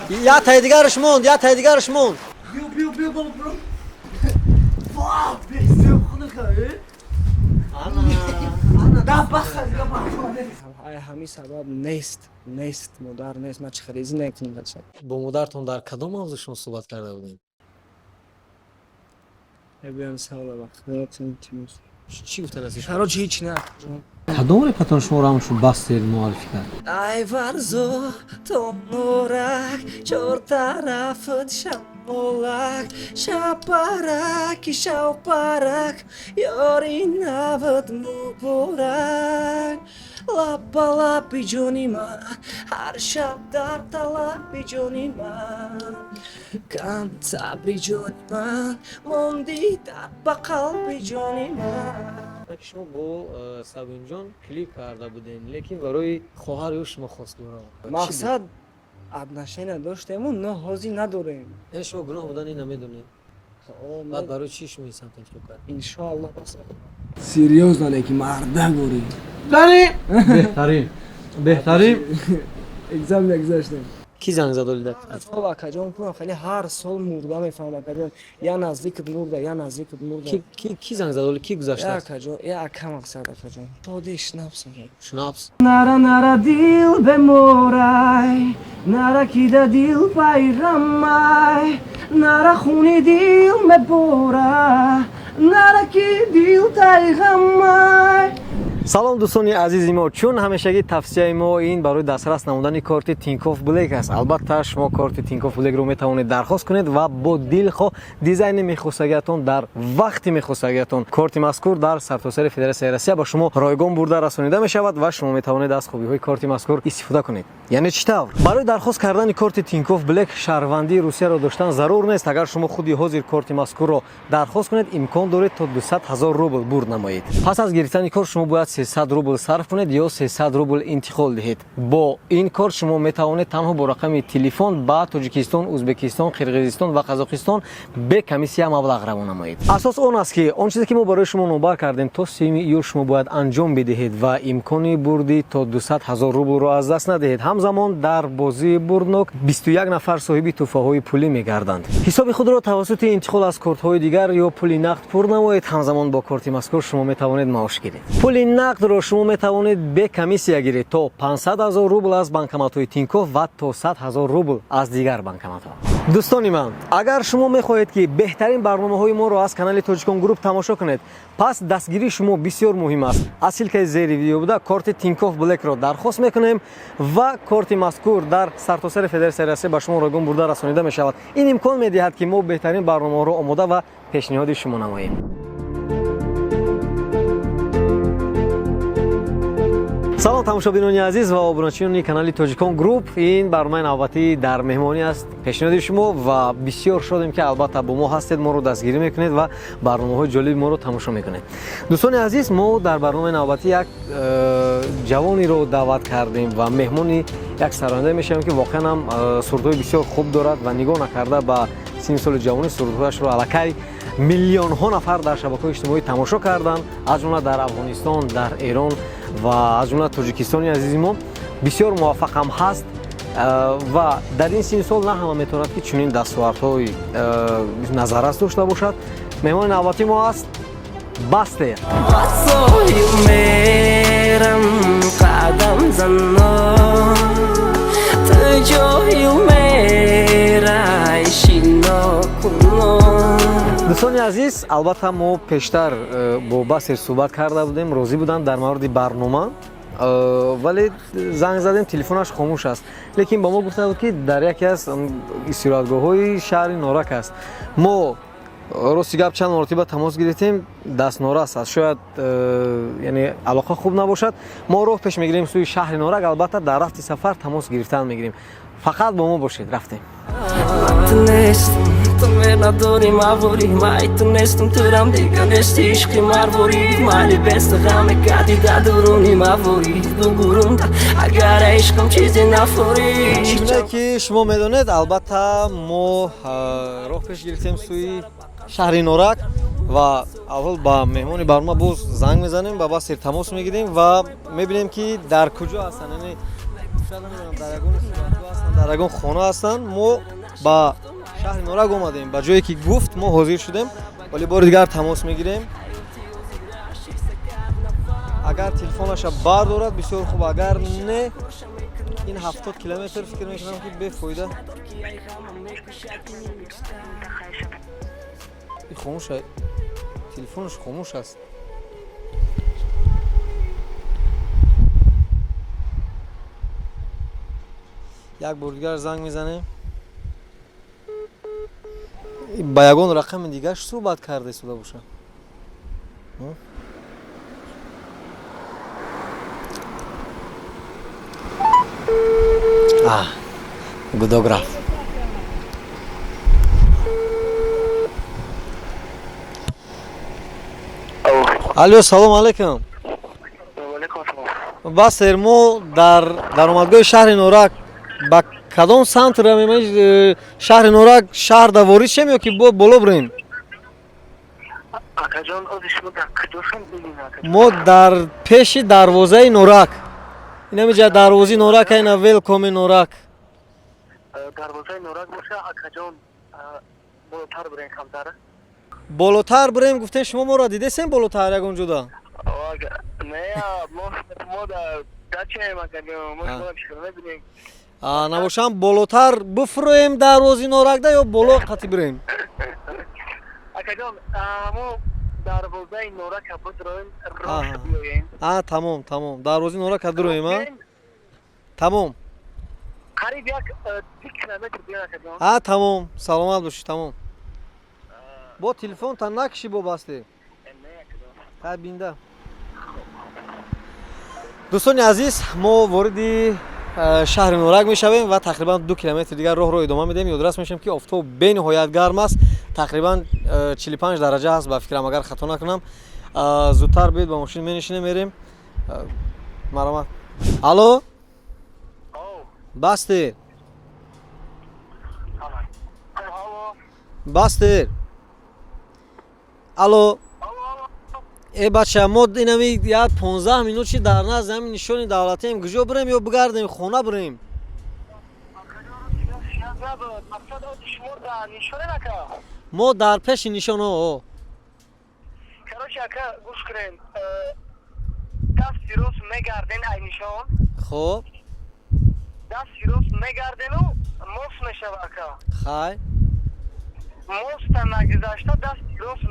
Я тай дигарш монд, я тай дигарш монд. Бё бала бро. Вау, бесем хунага. Ана. Да бахар, да бахар. ай ҳамин сабаб нест модар нест ма чихаризӣ некунам бача Бо модаратон дар кадом мавзӯъ шумо суҳбат карда будед? ебиён савола вақтотин тимус Чӣ гуфтан аз иш? карочи ҳеч на Кадом репертуар шуморо ҳамашон бастер муаллиф кард? ай варзо то нурак чор тарафат шамолак шапараки шавпарак ёри навад муборак лапа лапи ҷони ман ҳар шаб дар талаби ҷони ман кам сабри ҷони ман монди дар ба қалби ҷони ман Шумо бо Сабинҷон клип карда будем, лекин барои хоҳар ё шумо хостгора. мақсад отношения доштему но ҳозир надорем Шумо гуноҳ будани намедонед. Баъд барои чӣ шумо инсан интихоб кард? иншоаллоҳ Серьезно, леки марда говори. Беҳтарин. Экзамен гузаштем. Ки занг зад олида? сол акаҷон кунам хеле ҳар сол мурда мефаҳмам акаҷон я наздикат мурда я наздикат мурда Ки занг зад оли ки я гузашта? акаҷон я ака мақсад акаҷон тоди шнапсам Шнапс. нара дил беморай нара кида дил пайрамай нара хуни дил мебора нара ки дил тайғамай. Салом дӯстони азизи мо, чун ҳамешагӣ тавсияи мо ин барои дастрас намудани корти Тинькофф Black аст. Албатта шумо корти Тинькофф Black-ро метавонед дархост кунед ва бо дилхо дизайни мехостагиатон дар вақти мехостагиатон корти мазкур дар сартосари Федератсияи Россия ба шумо ройгон бурда расонида мешавад ва шумо метавонед аз хубиҳои корти мазкур истифода кунед. Яъне чӣ тавр? Барои дархост кардани корти Тинькофф Black шаҳрвандии Русияро доштан зарур нест. Агар шумо худи ҳозир корти мазкурро дархост кунед, имкон доред то 200 000 рубл бурд намоед. Пас аз гирифтани кор шумо бояд 300 рубл сарф кунед ё 300 рубл интиқол диҳед. Бо ин кор шумо метавонед танҳо бо рақами телефон ба Тоҷикистон, Узбекистон, Қирғизистон ва Қазоқистон бе комиссия маблағ равона намоед. Асос он аст ки он чизе ки мо барои шумо нобар кардем то 3 июл шумо бояд анҷом бидиҳед ва имкони бурди то 200 000 рублро аз даст надиҳед. Ҳамзамон дар бозии бурднок 21 нафар соҳиби тӯҳфаҳои пулӣ мегарданд. ҳисоби худро тавассути интиқол аз кортҳои дигар ё пули нақд пур намоед. Ҳамзамон бо корти мазкур шумо метавонед маош гиред. Пули нақдро шумо метавонед бе комиссия гиред то 500 000 рубл аз банкоматҳои Тинькофф ва то 100 000 рубл аз дигар банкоматҳо. дӯстони ман, агар шумо мехоҳед ки беҳтарин барномаҳои моро аз канали Тоҷикон Group тамошо кунед, пас дастгирии шумо бисёр муҳим аст. Аз силкаи зери видео буда корти Тинькофф Black-ро дархост мекунем ва корти мазкур дар сартосари Федератсияи Россия ба шумо ройгон бурда расонида мешавад. Ин имкон медиҳад ки мо беҳтарин барномаҳоро омода ва пешниҳоди шумо намоем. салом тамошобинони азиз ва обуначиёни канали Тоҷикон Group. Ин барномаи навбатӣ дар меҳмонӣ аст пешниҳоди шумо ва бисёр шодем ки албатта бо мо ҳастед, моро дастгирӣ мекунед ва барномаҳои ҷолиби моро тамошо мекунед. дӯстони азиз, мо дар барномаи навбатӣ як ҷавониро даъват кардем ва меҳмони як сароянда мешавем ки воқеан ҳам сурдҳои бисёр хуб дорад ва нигоҳ накарда ба синни соли ҷавонӣ сурдҳояшро аллакай миллионҳо нафар дар шабакаҳои иҷтимоӣ тамошо карданд, аз ҷумла дар Афғонистон, дар Эрон ва аз ҷумла Тоҷикистони азизи мо бисёр муваффақ ҳам ҳаст ва дар ин синни сол на ҳама метавонад ки чунин дастовардҳои назаррас дошта бошад. меҳмони навбатии мо аст Бастер. дӯстони азиз, албатта мо пештар бо Бастер суҳбат карда будем, розӣ буданд дар мавриди барнома, вале занг задем, телефонаш хомӯш аст. Лекин ба мо гуфта буд ки дар яке аз истироҳатгоҳҳои шаҳри Норак аст. мо рости гап чанд маротиба тамос гирифтем, даст норас аст, шояд яъне алоқа хуб набошад. мо роҳ пеш мегирем сӯи шаҳри Норак, албатта дар рафти сафар тамос гирифтан мегирем. фақат бо мо бошед. рафтем. Tu me nadori mavori, mai tu nestum turam diga nesti ishqi marvori, mali best ghame kadi da duruni mavori, dugurunda agar ishqam chizi nafori. чизе ки шумо медонед, албатта мо роҳ пеш гирифтем сӯи шаҳри Норак ва аввал ба меҳмони барнома боз занг мезанем, ба Бастер тамос мегирем ва мебинем ки дар куҷо ҳастанд. شاید نمیدونم در یگان سیراتگاه هستن در یگان خانه هستن. ما با شهر نورک آمدیم با جایی که گفت ما حاضر شدیم ولی بار دیگر تماس میگیریم. اگر تلفنش بردارد بسیار خوب اگر نه این 70 کیلومتر فکر میکنم که بفایده. این خاموش است تلفنش خاموش است. یک بار دیگر زنگ میزنه با یگان رقم دیگه صحبت کرده سوده باشه. گودوگراف الو سلام علیکم. بس ما در اومدگاه شهر نورک با کدام سمت رویم؟ شهر نورک شهر دواری شیم یا که بالا بریم؟ ما در پیش دروازه نورک این همیجا دروازه نورک این ویلکام نورک دروازه نورک باشه اکجان بالاتر بریم کمتره بالاتر بریم. گفتن شما ما را دیده سیم بالاتر یکون جدا نه ما در دچه مکنیم ما شما بشکر نبینیم نباشم بالاتر بفرویم دروازه نورک ده یا بالا قطی بریم؟ اکجان ما دروازه نورک بترویم راه بیاییم. تمام دروازه نورک درویم. تمام قریب یک 2 کیلومتر بیان اکجان. تمام سلامت باشی. تمام با تلفن تا نکشی با بسته تا بینده. دوستان عزیز ما وارد شهر نورک میشویم و تقریبا 2 کیلومتر دیگر راه رو ادامه میدیم. یادداشت میشم که آفتاب به نهایت گرم است. تقریبا 45 درجه است به فکرم اگر خطا نکنم. زودتر بیاید با ماشین می‌نشینیم میریم. مرحمت. الو بسته بسته الو ای بچه ما اینمی یک 15 مینوت چی در نزد همین نشانی دولتی هم کجا بریم یا بگردیم خونه بریم؟ ما در پیش نشان ها کراچه اکا گوش کرین دست راست میگردین ای نشان خب دست راست میگردین و موس میشه اکا خای موس تا نگذاشته دست راست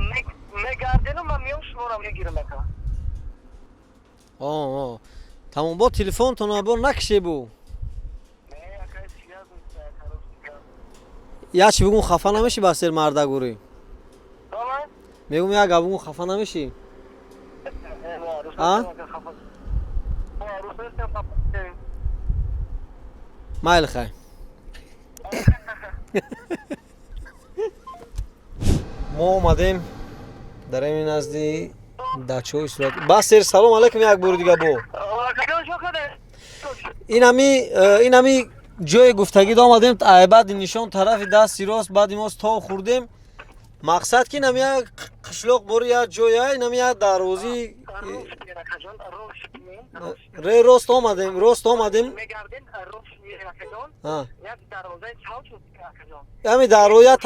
میگردین و من میام شما را میگیرم اکا. تمام با تلفن تو نبار نکشه بو یا چی بگون خفه نمیشی با سر مرده گوری؟ میگم یا بگون خفه نمیشی؟ مایل خیر. ما اومدیم در این نزدی دچوی صورت. بسر سلام علیکم یک بار دیگه بو. این همی جای گفتگی دا آمدیم بعد نشان طرف دستی راست بعد ما تا خوردیم. مقصد که نمی قشلاق بور یا جای نمی دروازی ری راست آمدیم میگردین راست میرین اکجان یک دروازه چاو همی دروازه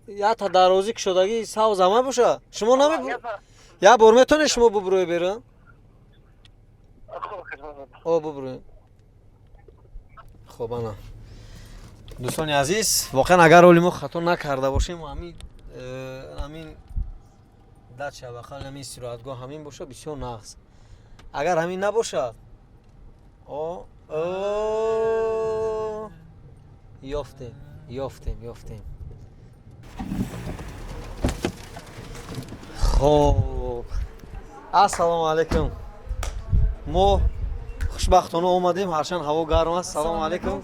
یا تا دروازی که شدگی ساو زمه باشه شما نمی یا بار میتونی شما ببروی بیرون؟ ببروی. خب انا دوستان عزیز واقعا اگر اولی ما خطا نکرده باشیم و همین دچه بخال همین استراحتگاه همین باشه بسیار نقص. اگر همین نباشه یافتیم. خب السلام علیکم. ما خوشبختانه اومدیم هرچند هوا گرم است. سلام علیکم.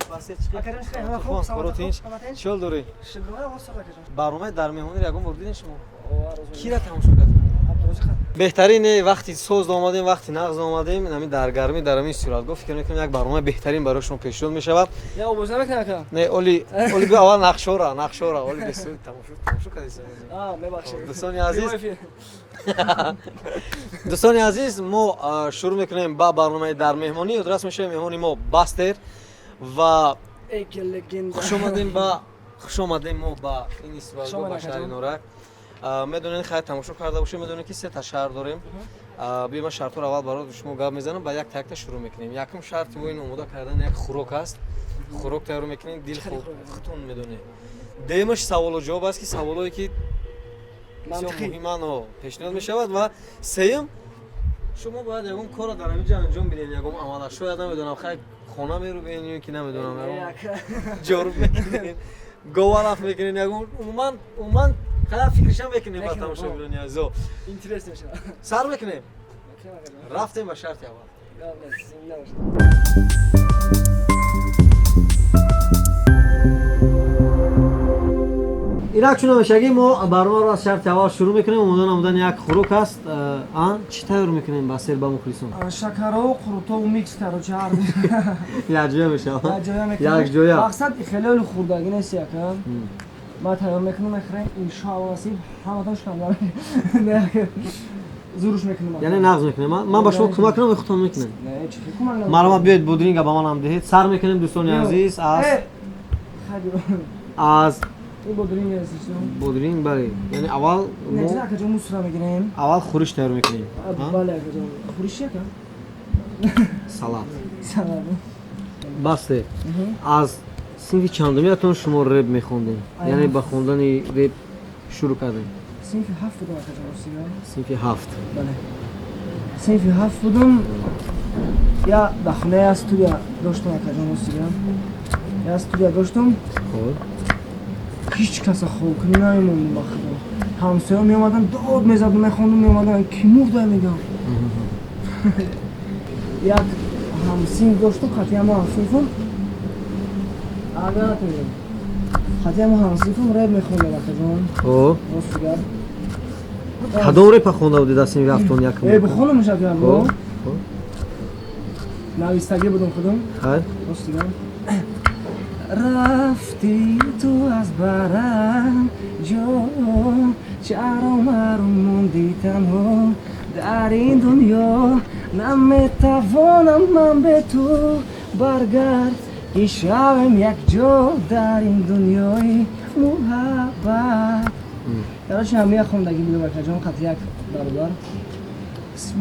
چل دوری برنامه در مهمونی یگان بردین شما کی را تماشا کردید؟ беҳтарине вақти соз омадем, вақти нағз омадем, нами дар гармӣ дар ҳамин сурат гуфт фикр мекунам як барномаи беҳтарин барои шумо пешниҳод мешавад. Я обоз намекунем ака? Не, оли бе аввал нақшора, оли бисёр тамошо кардисан. Мебахшед. Дӯстони азиз, мо шурӯъ мекунем ба барномаи дар меҳмонӣ. одрас мешавем меҳмони мо Бастер ва Эки легенда. хуш омадем мо ба ин истиваргоҳ ба шаҳри Норак. медонед хай тамошо карда бошед, медонед ки сета шаҳр дорем. Биё ма шартҳоро аввал барои шумо гап мезанам, ба як такта шурӯъ мекунем. Якум шарти мо ин омода кардани як хӯрок аст. хӯрок тайёр мекунем, дил хутун медонед. Дуюмаш саволу ҷавоб аст ки саволое ки бисёр муҳимано пешниҳод мешавад ва сеюм шумо бояд ягон корро дар ҳамин ҷо анҷом бидем, ягон амала. шояд намедонам хай хона мерӯбем ё ки намедонам ҷоруб мекунем, говараф мекунем, ягон умуман хай фикришам мекунем ба тамошобинони азизо. Интересно шуд. сар мекунем. рафтем ба шарти аввал. инак чун ҳамешагӣ мо барномаро аз шарти аввал шурӯъ мекунем. омодан як хӯрок аст. чӣ тайёр мекунем Басер ба мухлисон? Шакаро, қуртову микс карочи ҳар якҷоя мешавад. як якҷоя. мақсад хеле хурдагӣ нест яка. ма тайёр мекунам мехрем иншоалло насиб ҳаматон шукам зуруш мекунам. яъне нағз мекунем. ман ба шумо кӯмак кунам, худтон мекунем. Не, чӣ кӯмак намекунам. марҳама биёед будринга ба манам диҳед. сар мекунем дӯстони азиз аз این بودرینگ هستش بودرینگ بله یعنی اول نه اگه جمع سرا میگیریم اول خورش تیار میکنیم بله اگه جمع خورش چیه که سالاد سالاد بسته از صنف چندمیاتون شما رب میخوندین یعنی با خوندن رب شروع کردین صنف 7 بودم اگه جمع سیگار صنف 7 بله صنف 7 بودم یا داخله استودیا داشتم اگه جمع سیگار یا استودیا داشتم هیچ کس خوب نمیموندم با خودم همسایه‌ها میومدن داد میزدن میخوندم میومدن کی مرده میگم یک همسین داشتم خطی اما همسیفم آگاه میگم خطی اما همسیفم رب میخونده بخه جان راست بگر کدام رب خونده بودی دستیم رفتون یک بخونم میشه که با نویستگی بودم خودم راست بگر رفتی تو از برم جان چرا مرا موندی تنها در این دنیا نمیتوانم من به تو برگرد که شوم یک جا در این دنیای محبت یادش همیه خوندگی بوده بکر جان خط یک برابر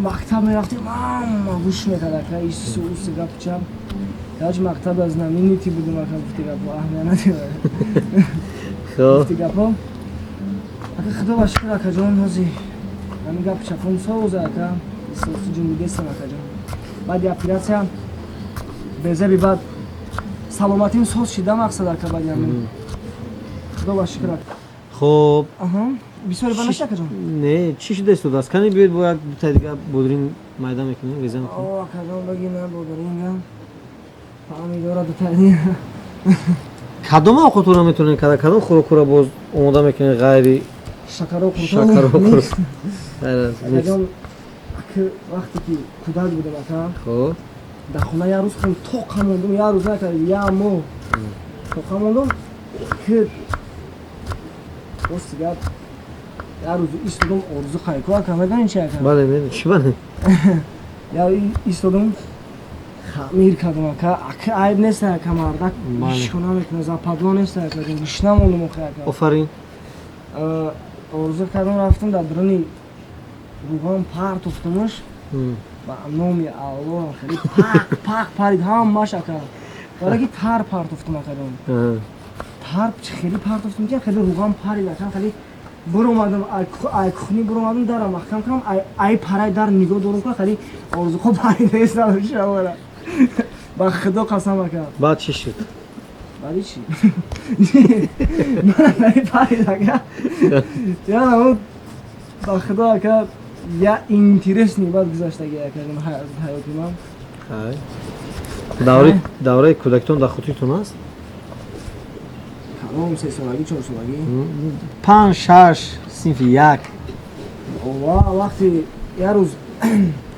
مکتب میرفتیم ماما گوش میکرد که ایش سوس گپ چم یادش مکتب از نمی نیتی بودم که گفتی گپ اهمیتی خب گفتی گپ اگه خدا باشکر که جان هزی همین گپ چپم سوزه که سوس جنگی سم که جان بعد یا پیرات هم بزه بی بعد سلامتیم سوز شده مقصد که بعد همین خدا باشکر خب بسیار بانش که جان نه چی شده است دست کنی بیاید باید تا دیگه بودرین میدان میکنیم ریزه میکنیم آه که جان بگی نه بودرین فهمی داره دو تایی کدام اوقات رو میتونین کدام خوراک رو باز آماده میکنین غیری شکر و خورد اگه جان که وقتی که کودک بودم اکا خب در خونه یه روز خیلی توق هموندم یه روز نکرد یه مو توق هموندم که بسته گرد یه روز ایستادم آرزو خیلی که میدونین چه اکا بله میدونین چی بله یا ایستادم خمیر کردم اکا عیب نیست اکا مردک بیش کنم میکنه زپدوا نیست اکا بیش نموندم اکا آفرین آرزو کردم رفتم در درانی روغان پرت افتمش با نامی الله خیلی پاک پرید همش اکا ولی تر پرت افتم اکا جان تر خیلی پرت افتم که خیلی روغان پرید اکا خیلی برو اومدم ای کخنی برو اومدم در محکم کردم ای پرای در نگاه دارم که خیلی آرزو خوب پرید نیست نمیشه با خدا قسم اکا بعد چی شد؟ بعدی چی؟ من نمی پرید اکا یا نمود با خدا اکا یا اینترس نی بعد گذاشتگی اکا حیاتی من دوره کودکتون در خودتون است؟ کلام 3 سالگی 4 سالگی 5 6 صنف 1 اوه وقتی я роз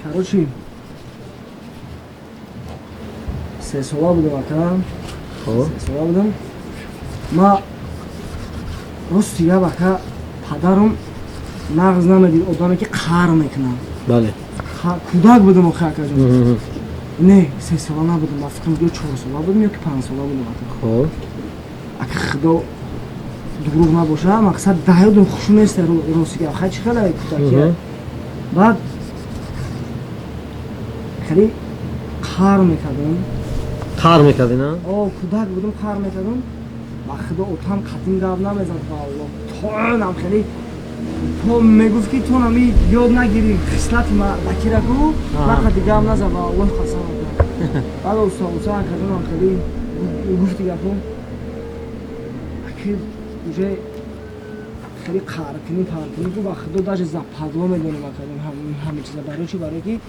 короче 3 сола будам ака. خب 3 сола будам. Ма рости я ака падарам нағз намедид одаме ки қар мекунам. بله кӯдак будам охи акаҷон. Не 3 сола набудам, ман фикрам 4 сола будам ё ки 5 сола будам ака. خب ака худо дуруғ набоша мақсад даёдум хушу нест ростига хай чӣ хеле кӯдакия. баъд хеле қар мекардам. قهر میکردی نه؟ кӯдак будам қар мекардам. ба худо отам қатин гап намезад ба Аллоҳ. тонам хеле то мегуфт ки то нами ёд нагири хислати бакирагу нақади гап наза ба Аллоҳ қасам ака. баъд уса акадам хеле гуфти гапо аки уже хеле қаркини паркини ку ба худо даже западло медонам акадам ҳама чиза барои чи барои ки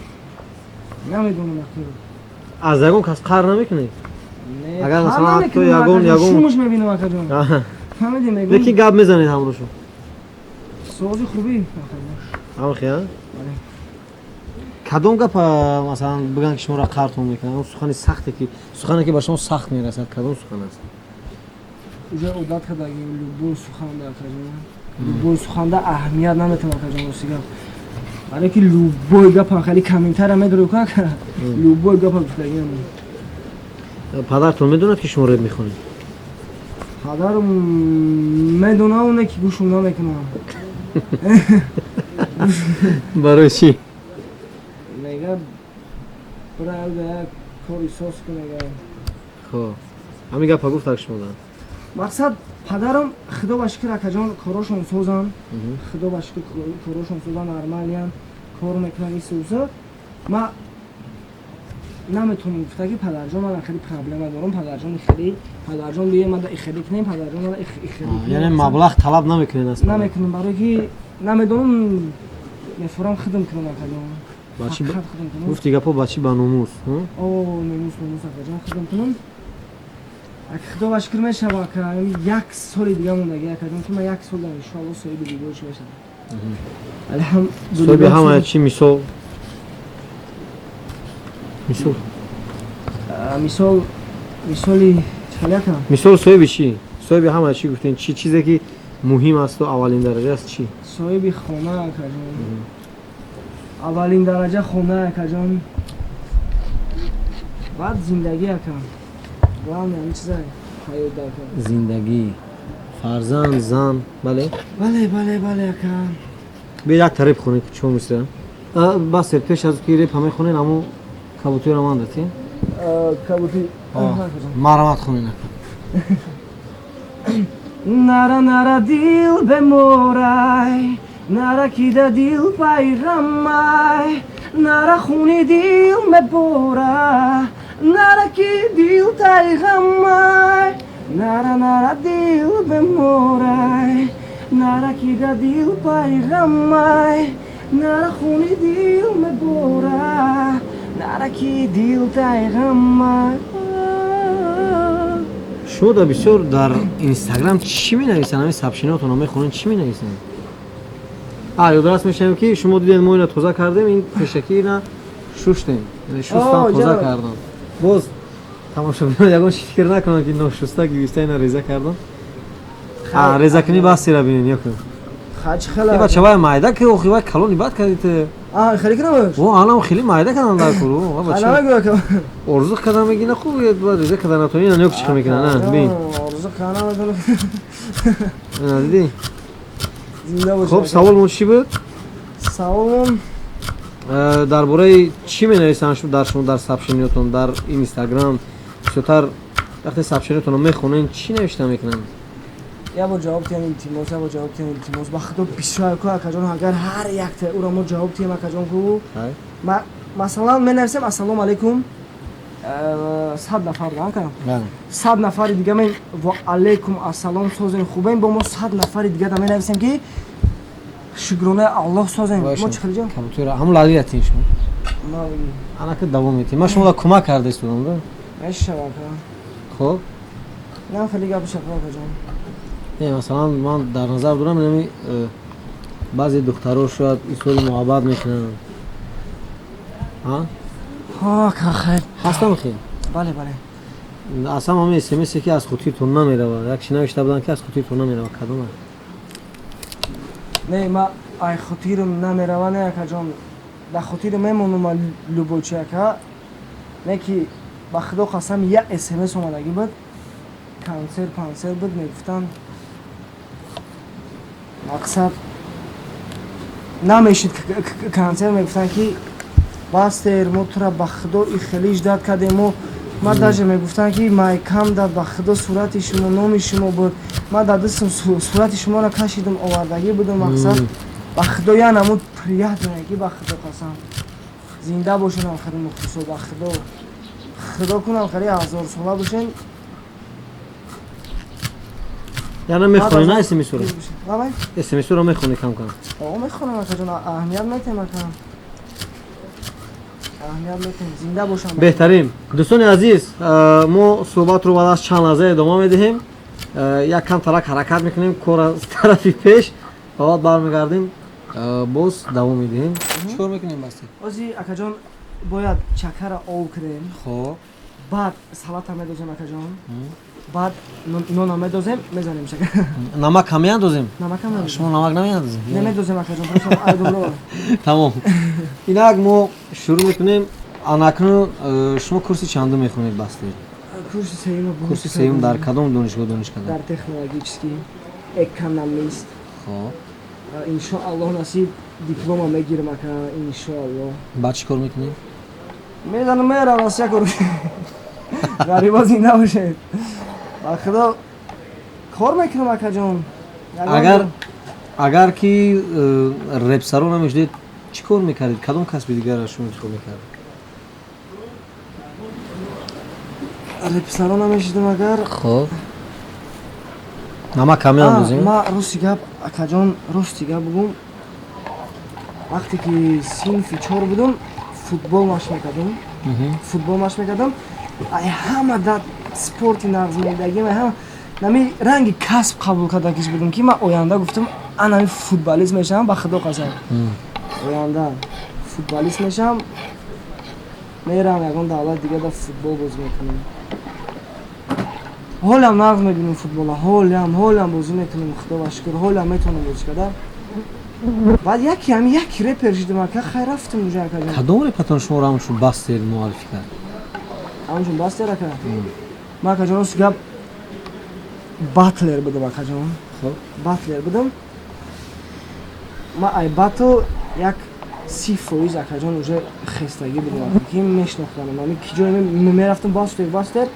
намедонам аки از یگون کس قهر نمیکنی؟ اگر مثلا مثلا تو یگون شومش میبینم акаҷон فهمیدی میگم یکی گپ میزنید همروشو سوزی خوبی همون خیلی؟ بله کدوم گپ مثلا بگن که شما را قهرتون میکنن اون سخنی سخته که سخنی که به شما سخت میرسد کدوم سخن است؟ уже عادت кардагим любой суханда акаҷон любой суханда аҳамият наметавонад акаҷон ростига барои ки любой гапам хеле каминтара медору ка любой гапам гуфтагиам پدرتون میدوند که شما ریب میخونید؟ падарам медонам оне ки гӯшум намекунам برای چی؟ мега бралда як кори сос кунага خب همین گپ گفت так شما دارن мақсад падарам худо ба шукр акаҷон корошон созан худо ба шукр корошон созан нормалиян кор мекунан исуса ма наметонам гуфта ки падарҷон ман хеле проблема дорам падарҷон бие мада ихеле кунем падарҷон мада ихеле یعنی مبلغ طلب نمیکنید از پدر؟ намекунам барои ки намедонам мефурам хидм кунам акаҷон بچی фақат хидм кунам گفتی گپا بچی با نموس немус акаҷон хидм кунам аки худо ба шукр мешава ака як соли дига мондаги акаҷон ки ман як сол дар иншоалло соҳиби дигош мешавам صاحب همه چی میسو میسو мисоли чхаляка میسو صاحب چی صاحب همه چی گفتین چی چیزی که مهم است و اولین درجه است چی соҳиби хона акаҷон аввалин дараҷа хона акаҷон баъд зиндагӣ ака главне ҳамин чиза ҳаёт ака زندگی فرزند زن بله бале ака به یک طریب خونید چون میسه بس پیش از که ریب همه خونین همون کبوتوی رو من داتین кабути مرمت خونین нара нара дил беморай нара кида дил пайғамай нара хуни дил мебора нара ки дил тайғамай нара дил беморай нара кида дил пайғамай нара хуни дил мебора нара ки дил тайғамай شما در بسیار در اینستاگرام چی می نویسن؟ همین سبشیناتون رو میخونین چی می نویسن؟ یادرست میشم که شما دیدین ما اینو توزه کردیم این پشکی اینا شوشتیم یعنی شستم توزه کردم باز تماشا بینید یکون فکر نکنن که ناشسته گویسته اینا ریزه کردم ریزه کنی بستی را بینین یکون хач این хела بچه های مایده که اوخی باید کلونی بد کردید خیلی کنم او الان خیلی مایده کردن در کرو بچه خلا نگو ارزق کردن میگینه خوب باید ریزه کردن نتونی اینا نیوک چیکار میکنن نه بین ارزق کانا نداره اینا دیدی زنده باشه خب سوال چی بود؟ سوالم درباره چی می‌نویسن شما در سبشینیاتون در اینستاگرام بیشتر وقتی سبشینیاتون رو میخونین چی نوشته میکنن؟ یا با جواب تیم التماس یا با جواب تیم التماس وقتی بیشتر کو اکاجون اگر هر یک تا او را ما جواب تیم اکاجون کو مثلا من نویسم السلام علیکم 100 نفر دارن کنم بله 100 نفر دیگه من و علیکم السلام سازن خوبه با ما 100 نفر دیگه دا من نویسم که شکرانه الله سازن ما چه خیلی جان کامپیوتر هم لالیتین شما ما انا که دوام میتیم ما شما را کمک کرده استودم ده میشه خب نه خیلی گپ شفا کجان نه مثلا من در نظر دارم نمی بعضی دخترها شاید این سوال محبت میکنن ها خیر هستم خیلی بله بله اصلا همه اسمسی که از خودتون نمیره یک شنوشته بودن که از خودتون نمیره کدوم نه ما ای خطیرم نمیره نه کجام به خطیر میمونم لوبوچی که نه که با خدا قسم یه اسمس اومدگی بود کانسر بود میگفتن مقصد نمیشید کانسر میگفتن که باستر موتورا با خدا این خلیج داد کردیم و ما داجه میگفتن که ما کم داد با خدا صورت شما نام شما بود ما دادستم صورت شما را کشیدم آوردگی بودم مقصد با خدا یا نمود پریاد میگی با خدا قسم زنده باشین آخرین مختصو با خدا کنم خیلی 1000 ساله باشین یعنی میخونی نه اسمی سورا بابا اسمی سورا میخونی کم کم آقا میخونم اکا جان اهمیت میتیم اکا اهمیت میتیم زنده باشم بهترین دوستان عزیز ما صحبت رو بعد از چند لحظه ادامه میدهیم یک کم ترک حرکت میکنیم کار از طرفی پیش بعد برمیگردیم باز دوام میدهیم چیکار میکنیم باستی ازی اکا جان باید چکر آب کنیم خب بعد سلات هم میدازیم اکا جان بعد نون هم میدازیم میزنیم شکر نمک کمی اندازیم نمک هم شما نمک نمیاندازیم نمیدازیم اکا جان برسیم ایدو تمام اینک ما شروع میکنیم اناکنون شما کورسی چندم میخونید باستی کورس سیوم کورسی سیوم در کدام دانشگاه کردید در تکنولوژیکی اکونومیست خب انشاءالله نصیب دیپلم میگیرم اکا انشاءالله بعد چیکار میکنید میزنم میرم راستی کرو غریبا زنده باشه با خدا کار میکنم اکا جان اگر که رپسرو نمیشدید چی کار میکردید؟ کدام کسب دیگر را شما انتخاب میکردید؟ رپسرو نمیشدم اگر خب نما کمی اندازیم؟ ما راستی گپ اکا جان راستی گپ بگم وقتی که صنف 4 بودم فوتبال ماش میکردم همه در سپورتی نقض میدگیم همه نمی رنگ کسب قبول کرده کش بودم که من آینده گفتم انا فوتبالیست میشم با خدا قسم آینده فوتبالیست میشم میرم یکان دولت دیگه در فوتبال بازی میکنم حالم نقض میبینم فوتبال حالم بازی میکنم خدا شکر حالم میتونم بازی کردم بعد یک رپر شدم که خیر رفتم اونجا کدام رپتون شما را همشون باستر معرفی کرد؟ همشون باستر را کرد؟ من که جانوس گب باتلر بودم اکا جان باتلر بودم ما ای باتو یک 30% اکا جان اونجا خستگی بودم که میشناختم من که جایی میرفتم باستر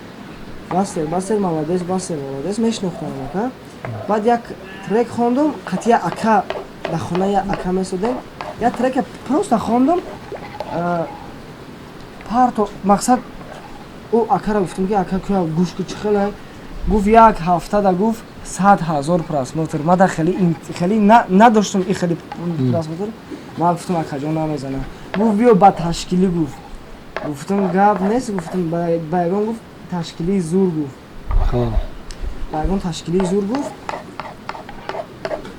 مولادس میشناختم اکا بعد یک ترک خواندم قطعی اکا در خونه یک اکا میسودم یک ترک پروست خواندم پارتو مقصد او اکا را گفتم که اکا که گوش که چه خیلی گفت یک هفته دا گفت 100,000 پراسموتر ما دا خیلی نداشتم این خیلی پراسموتر ما گفتم اکا جان نمیزنم گفت بیا با تشکیلی گفتم گاب نیست گفتم بایگان گفت تشکیلی زور گفت بایگان تشکیلی زور گفت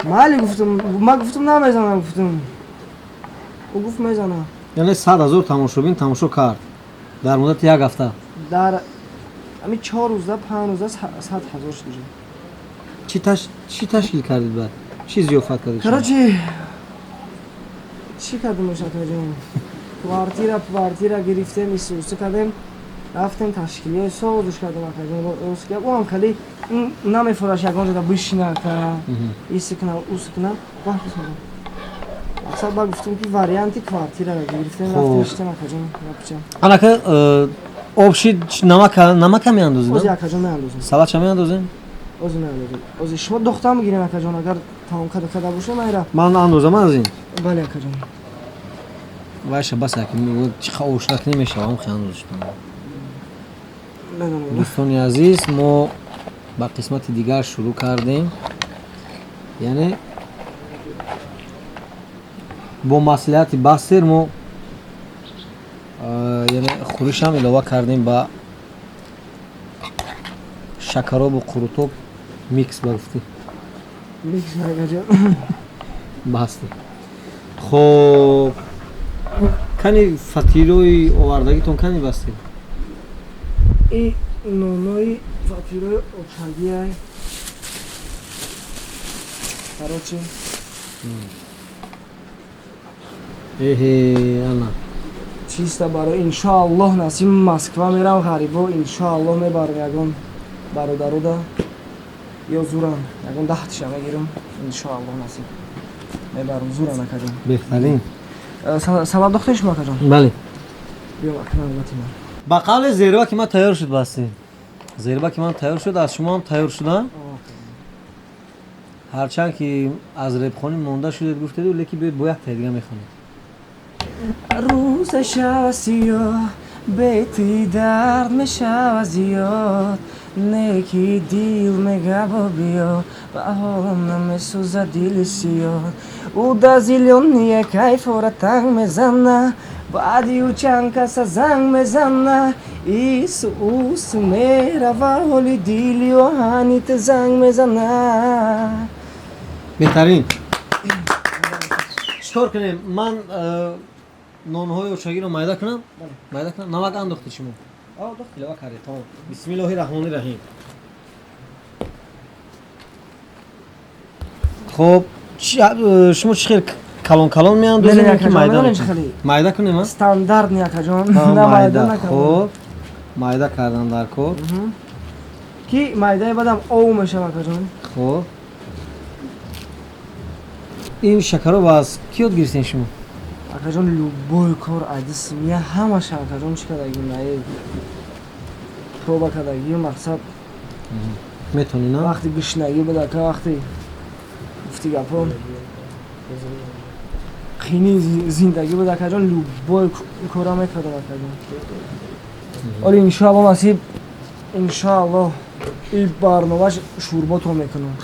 مالی ما گفتم نمیزنم گفتم او گفت میزنم یعنی 100,000 تماشابین تماشا کرد در مدت یک هفته در امی 4 روزه 5 روزه 100,000 شده چی تشکیل کردید بعد؟ چی ضیافت کردید؟ چی کردیم شد جان؟ کوارتیرا گرفتیم ایسوسه کردیم رفتیم تشکیلی سوزش کردیم اکا او هم کلی نمیفروش یکان جدا بشینه که ایسی کنه اوسی کنه وقت بسیدم اکثر با گفتیم که واریانتی کوارتیرا گرفتیم رفتیم اشتیم اکا جان انا که آبشید نمک هم میاندازید؟ اوزی اکا جان میاندازیم سلات چه میاندازیم؟ اوزی میاندازیم اوزی شما دختر میگیریم اکا جان اگر تمام کده باشه میره من اندازم از این؟ بله اکا جان باشه بس اکا چه اوشنک نمیشه هم خیلی اندازش دوستان عزیز ما با قسمت دیگر شروع کردیم یعنی با مصلحت باستر ما یعنی خورش هم علاوه کردیم با شکراب و قروتوب میکس بگفتی میکس بگه جان باستی خب кани фатирои овардагитон кани бастед? И нонои фатирои очагиай. Короче, Эҳе, ана. чисто барои иншоаллоҳ насиб Москва мерам ғарибо, иншоаллоҳ мебарам ягон бародаруда ё зурам ягон 10 тиша мегирам, иншоаллоҳ насиб мебарам зурам акаҷон. Беҳтарин. Салат дохтаи шумо акаҷон? Бале. Биём акна албатта ман. ба қавли зериба ки ман тайёр шуд басти. Зериба ки ман тайёр шуд, аз шумо ҳам тайёр шуда. ҳарчанд ки аз репхонӣ монда шудед гуфтеду, лекин биёед бо як тая дига мехонед. Рӯза шава сиёҳ, бети дард мешава зиёд, неки дил мегабо биё, ба ҳолам намесӯза дили сиёд. Ӯ да зилёния кайфора танг мезана, баъдиу чанд каса занг мезана, ису усу мерава ҳоли дили оҳанит занг мезана. Беҳтарин. Чикор кунем? Ман нонҳои очагиро майда кунам? Майда кунам? Намак андохтед шумо? Илова кардед, тамом. Бисмиллоҳи раҳмони раҳим. Хоб, шумо чӣ хел калон меандозед ки майда мекунед? Майда кунем? Стандартни акаҷон. Майда. Хоб, майда кардан дар кор. Ки майдаи баъдам ов мешава акаҷон. Хоб. ин шакароба аз ки ёд гирифтен шумо? Акаҷон любой кор айдисим, я ҳамаша акаҷон чӣ кадаги наи проба кадаги мақсад Метонӣ на? вақти гушнагӣ будака, вақти гуфти гапон қини зиндагӣ буд акаҷон любой кора мекардам акаҷон. Оли иншоаллоҳ насиб, иншоаллоҳ ин барномаш шурботро мекунам.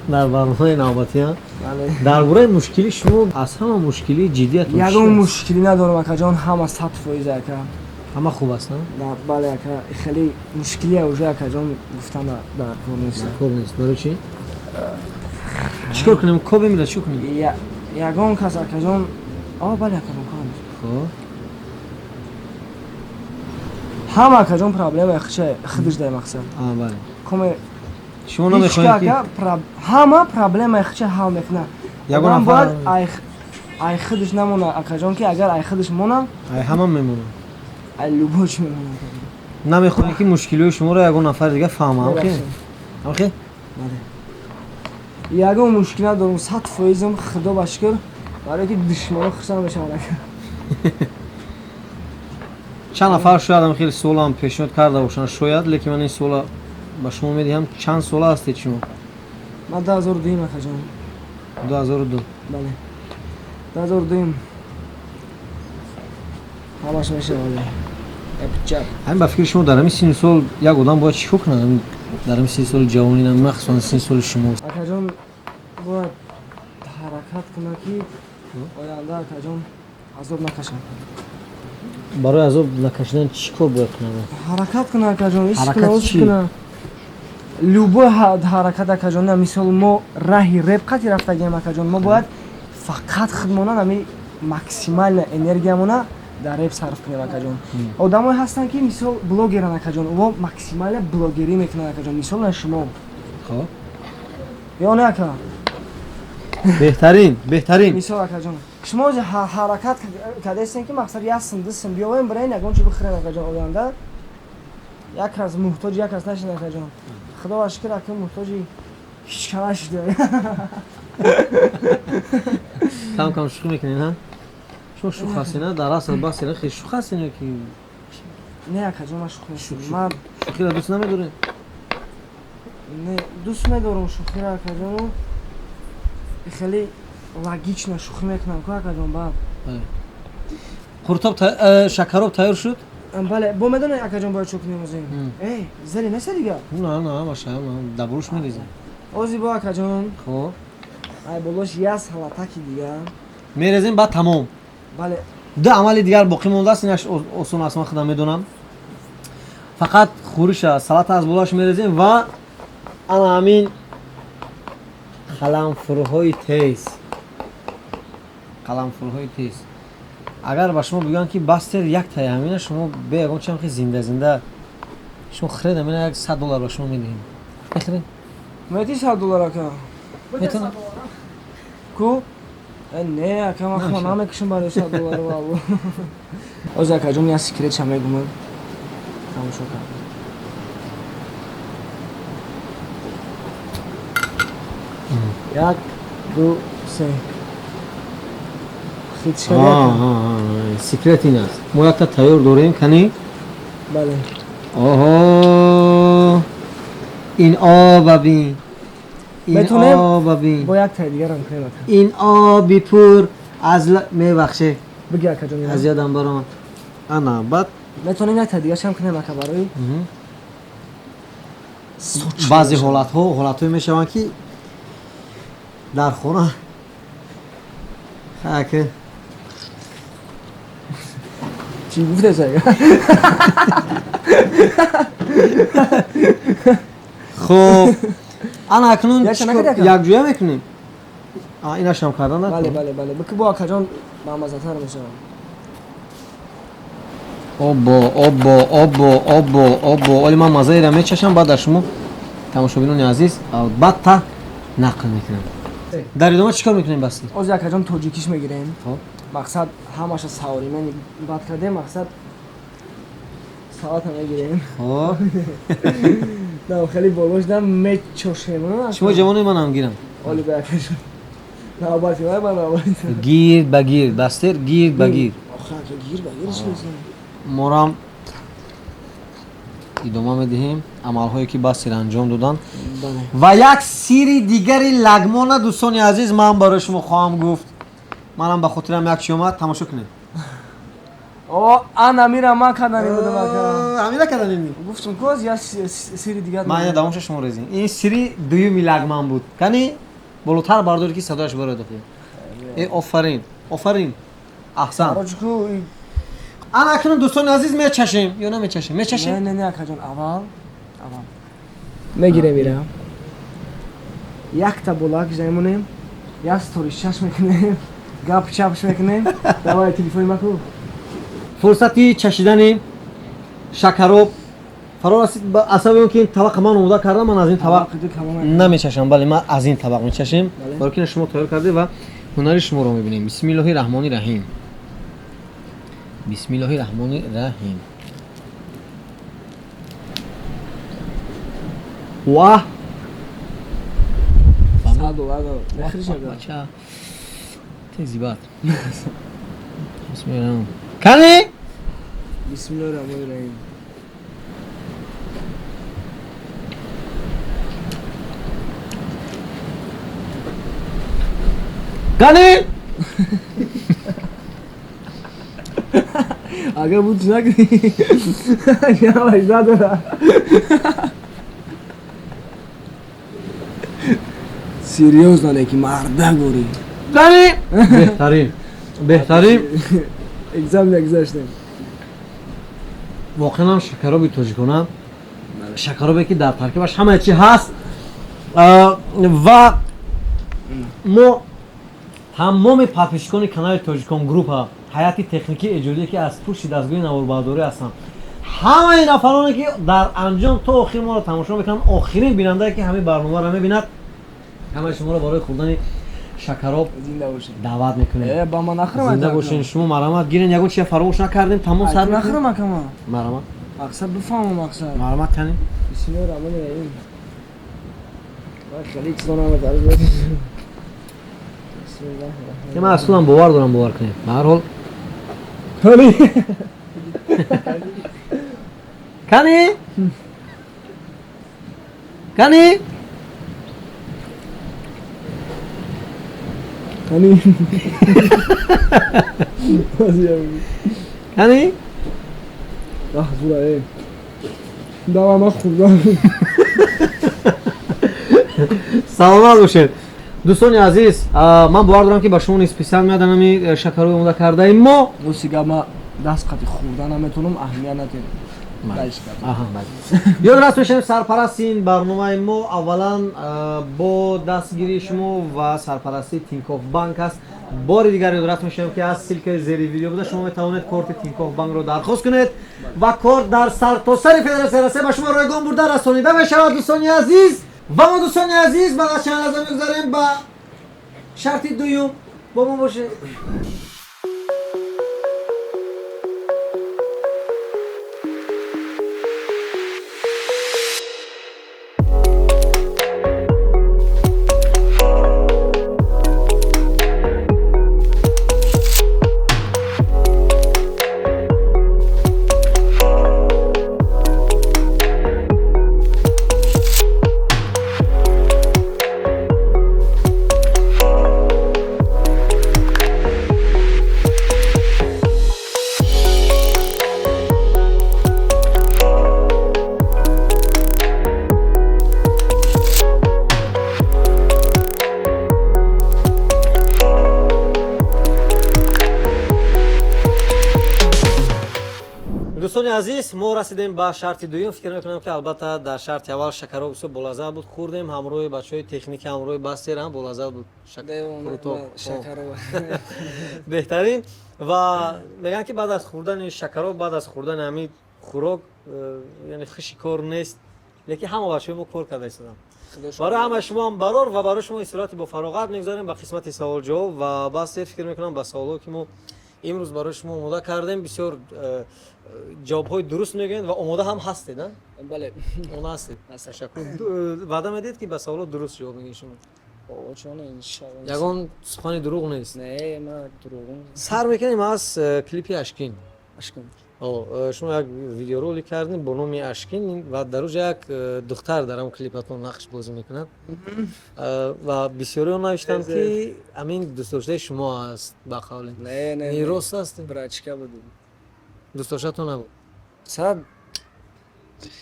дар барномаи навбатӣ. Бале. дар бораи мушкили шумо аз ҳама мушкили ҷиддиятон Ягон мушкилӣ надорам акаҷон, ҳама 100% ака. ҳама хуб аст, на? Бале ака, хеле мушкилия уже акаҷон гуфтан дар кор нест. Кор нест. Барои чӣ? Чӣ кор кунем? Кобе милад чӣ кунем? Ягон кас акаҷон бале акаҷон кор нест. Хоб. ҳама акаҷон проблема хича хидиш дай мақсад. Бале. Коме шумо намехоҳед ки ҳама проблема хича ҳал мекуна. ягон Одам нафар бояд ай хидиш намона акаҷон ки агар ай хидиш монам, ай ҳама мемонад. ай любоч мемонам. намехоҳед ки мушкилиҳои шуморо ягон нафар дига фаҳмам ки? Амхе? Бале. Ягон мушкил надорам, 100% худо ба шукр, барое ки душманон хушанд мешаванд ака. чанд нафар шоядам хеле суолам пешниҳод карда бошанд шояд, лекин ман ин суола ба шумо медиҳам. чанд сола ҳастед шумо? Ман 2002 акаҷон. 2002. Бале. 2002. ҳамаш мешавад. Япчап. ҳамин ба фикри шумо дар ҳамин синни сол як одам бояд чӣ кор кунад? дар ҳамин синни соли ҷавонӣ, махсусан синни соли шумо. Акаҷон бояд ҳаракат кунад ки оянда акаҷон азоб накашад. барои азоб накашидан чӣ кор бояд кунад? ҳаракат кунад акаҷон, Ҳаракат чӣ? любой ҳаракат акаҷон. Мисол мо раҳи реп қати рафтагем акаҷон, мо бояд фақат худмона нами максимална энергиямона дар реп сарф кунем акаҷон. Одамое ҳастанд ки мисол блогеран акаҷон, во максимална блогерӣ мекунанд акаҷон. Мисол на шумо. Хоб. Ё не ака? беҳтарин. Мисол акаҷон. Шумо ҳаракат кардестен ки мақсад ясн дисм биёвем бирен ягон чӣ бихӯрем акаҷон. Оянда як кас муҳтоҷи як кас нашид акаҷон. Худо ва шукр ака муҳтоҷи ҳеҷ кам нашида. кам шухӣ мекунед, ҳа? шумо шух ҳастед, на? дар асл бахсе хеле шух ҳастед ки Не акаҷон, ман шух нестам. Ман шухиро дӯст намедоред? не дӯст медорам шухиро акаҷону хеле логично шухӣ мекунам ку акаҷон. Баъд қуртоб шакароб тайёр шуд? бале, бо медонед акаҷон бояд чӯ кунем озим? зели неста дига? на ҳамаша дабруш мерезем. Ози бо акаҷон. хоб Ай болош яс ҳалатаки дига. мерезем баъд тамом. Бале. ду амали дигар боқӣ мондааст. инаш осон аст, ман худам медонам. фақат хӯриша салата аз болаш мерезем ва ана ҳамин қаламфурҳои тез. агар ба шумо бигӯям ки бастер як тайя ҳамина шумо бе ягон чам ки зинда шумо хиред ҳамина як $100 ба шумо медиҳем. Бихиред. Мети $100 ака. Метавонам. Ку? Не, ака ма хона мекушам барои $100 валло. Оз акаҷон я секрет чам мегумам. Тамошо кар. Як, ду, се. Хитшка як. Секрет ин аст. Мо якта тайёр дорем кани. Бале. Оҳо. Ин оба бин. Метонем оба бин. бо як тай дигарам кунем ака. ин оби пур аз мебахше. Биги акаҷон. аз ядам баромад. Ана бад Метонем як тай дигарам кунем ака барои. баъзе ҳолатҳое мешаванд ки дар хона ака Чӣ гуфтеса? хуб ана акнун Як чанак дякам? якҷоя мекунем. Инашам кардан Бале, бале, бале. Бики бо акаҷон ба маззатар мешавад. обо оли ман мазаеро мечашам баъд аз шумо тамошобинони азиз албатта нақл мекунам. дар идома чӣ кор мекунем басти? Оз акаҷон тоҷикиш мегирем. Хоб. Мақсад ҳамаша саворимен бад кардем, мақсад салата мегирем. хоб Навхали болош дам мечошем. шумо ҷавони манам гирам. Оли ба акаҷон. Навбати вай ба навбати. гирд ба гирд бастер гирд ба гирд Охи ака гир ба гирш мезем. морам идома медиҳем амалҳое ки бастер анҷом додан. Бале. ва як сирри дигари лагмона дӯстони азиз ман барои шумо хоҳам гуфт. манам ба хотирам як чӣ омад тамошо кунед. О, ана мира ман кардани будам ака. ҳамина карданем. Гуфтум ку аз я сири дигар. ман я давомша шумо резем. ин сирри дуюми лагман буд. Кани болотар бардорӣ ки садояш барояд охи. офарин. Офарин. аҳсан. Рочку. ана акнун дӯстони азиз мечашем ё намечашем? Мечашем. Не акаҷон аввал. Мегирем ира. Якта болак займонем. Я стори шаш мекунем. Гап чапш мекунем. Давай телефони маку. фурсати чашидани шакароб фаро расид ба асаби он ки табақи ман омода кардам. ман аз ин табақ намечашам. бале ман аз ин табақ мечашем. баро ки шумо тайёр карде ва ҳунари шуморо мебинем. бисмиллоҳи раҳмони раҳим. бисмиллоҳи раҳмони раҳим. ва тезибат. кани Бисмиллаҳирраҳмонирраҳим. кани Агар буд накунӣ. Яваш надора. Серьёзно леки марда гори. кани беҳтарин Экзамен гузаштем. воқеан шакароби тоҷикона шакаробе ки дар таркибаш ҳамаи чӣ ҳаст ва мо тамоми подписчикони канали тоҷикон группа ҳайати техникӣ эҷодие ки аз пушти дастгоҳи наворбардорӣ ҳастанд ҳамаи нафароне ки дар анҷом то охир моро тамошо мекунанд охирин бинандае ки ҳамин барномаро мебинад ҳамаи шуморо барои хӯрдани шакароб Зинда бошед. даъват мекунем. Ба ман нахрам. зинда бошен. шумо марамат гирен ягон чия фаромӯш накардем тамом сар нахрам акама. марамат Мақсад бифаҳмам мақсад. марамат канем. Бисмиллаҳирраҳмонирраҳим. Ва халик сонамат арзот. Бисмиллаҳирраҳмонирраҳим. ман аслан бовар дорам бовар кунем. ба ҳар ҳол Кани. кани кани Кани. кани Зура дава ма хурдам. саломат бошед дӯстони азиз. ман бовар дорам ки ба шумо специал меаданами шакароби омода кардаи мо Нусига ма даст қати хурда наметонам аҳамият надем. ёд раст мешавем сарпарасти ин барномаи мо аввалан бо дастгирии шумо ва сарпарасти Тинькофф банк аст. بار دیگر یادآور میشم که از سیلک زیر ویدیو بوده شما میتوانید کارت تینکوف بانک رو درخواست کنید و کارت در سرتاسر فدراسیون رسه به شما رایگان برده رسانیده بشود. دوستان عزیز و ما دوستان عزیز بعد از چند لحظه میگذاریم با شرط دوم با ما باشه. دوستان عزیز ما رسیدیم به شرط دوم. فکر میکنم که البته در شرط اول شکر بسیار بلازه بود خوردیم همراه بچهای تکنیک همراه بستر هم بلازه بود شکر بهترین و میگن که بعد از خوردن شکر بعد از خوردن همین خوراک یعنی خشی کار نیست لیکن همه بچهای ما کار کرده ایستادن. برای همه شما هم برار و برای شما استراحتی با فراغت میگذاریم به قسمت سوال جواب و بستر فکر میکنم به سوالی که ما امروز برای شما آماده کردیم بسیار جواب‌های درست میگن و آماده هم هستید. بله آماده هستید. تشکر. وعده میدید که به سوالات درست جواب میگین شما. چون انشالله یگان سخن دروغ نیست. نه ما دروغ سر میکنیم از کلیپی اشکین. اشکن شما یک ویدیو رولی کردین با نام اشکین و در اونجا یک دختر در اون کلیپتون نقش بازی میکنن و بسیاری اون نوشتن که همین دوست داشته شما است با قول. نه راست است. برچکا بود دوست داشتتون نبود. صد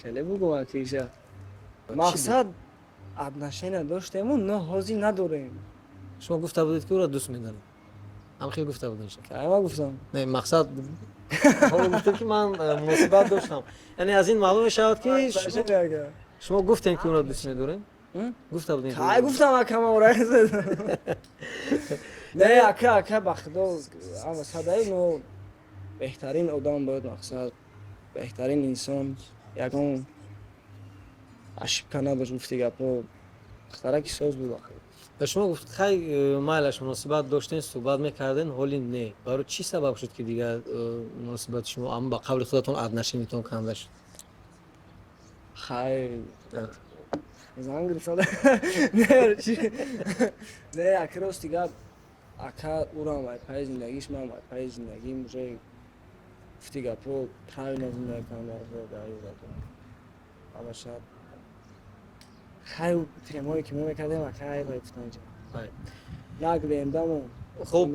خیلی بگم کیشا مقصد ادنشین نداشتیم و نه حاضی نداریم. شما گفته بودید که او را دوست می‌دارید. هم خیلی گفته بودین شما. ما گفتم نه مقصد حالا گفتم که من مناسبت داشتم. یعنی از این معلوم شد که شما گفتین که اون را دوست می‌دارین؟ گفته بودین. काय گفتم اکم اورا نه اکا بخدا اما صدای نو بهترین آدم بود مقصد بهترین انسان یکم عشق کنه باش گفتی گپو اختراع کی سوز بود آخر. و شما گفت خیلی مایلش مناسبت داشتین صحبت میکردین حالی نه برای چی سبب شد که دیگه مناسبت شما اما با قبل خودتون عدنشینیتون کنده شد؟ خیلی زنگ رساله نه چی نه اکراست دیگه اکا اورا مای پای زندگیش من مای پای زندگی موجه گفتی گپو خیلی نزدیک کنم در اما شاید خیلی تیمایی که میکردیم و خیلی رفتن اینجا نگذیم دامو خب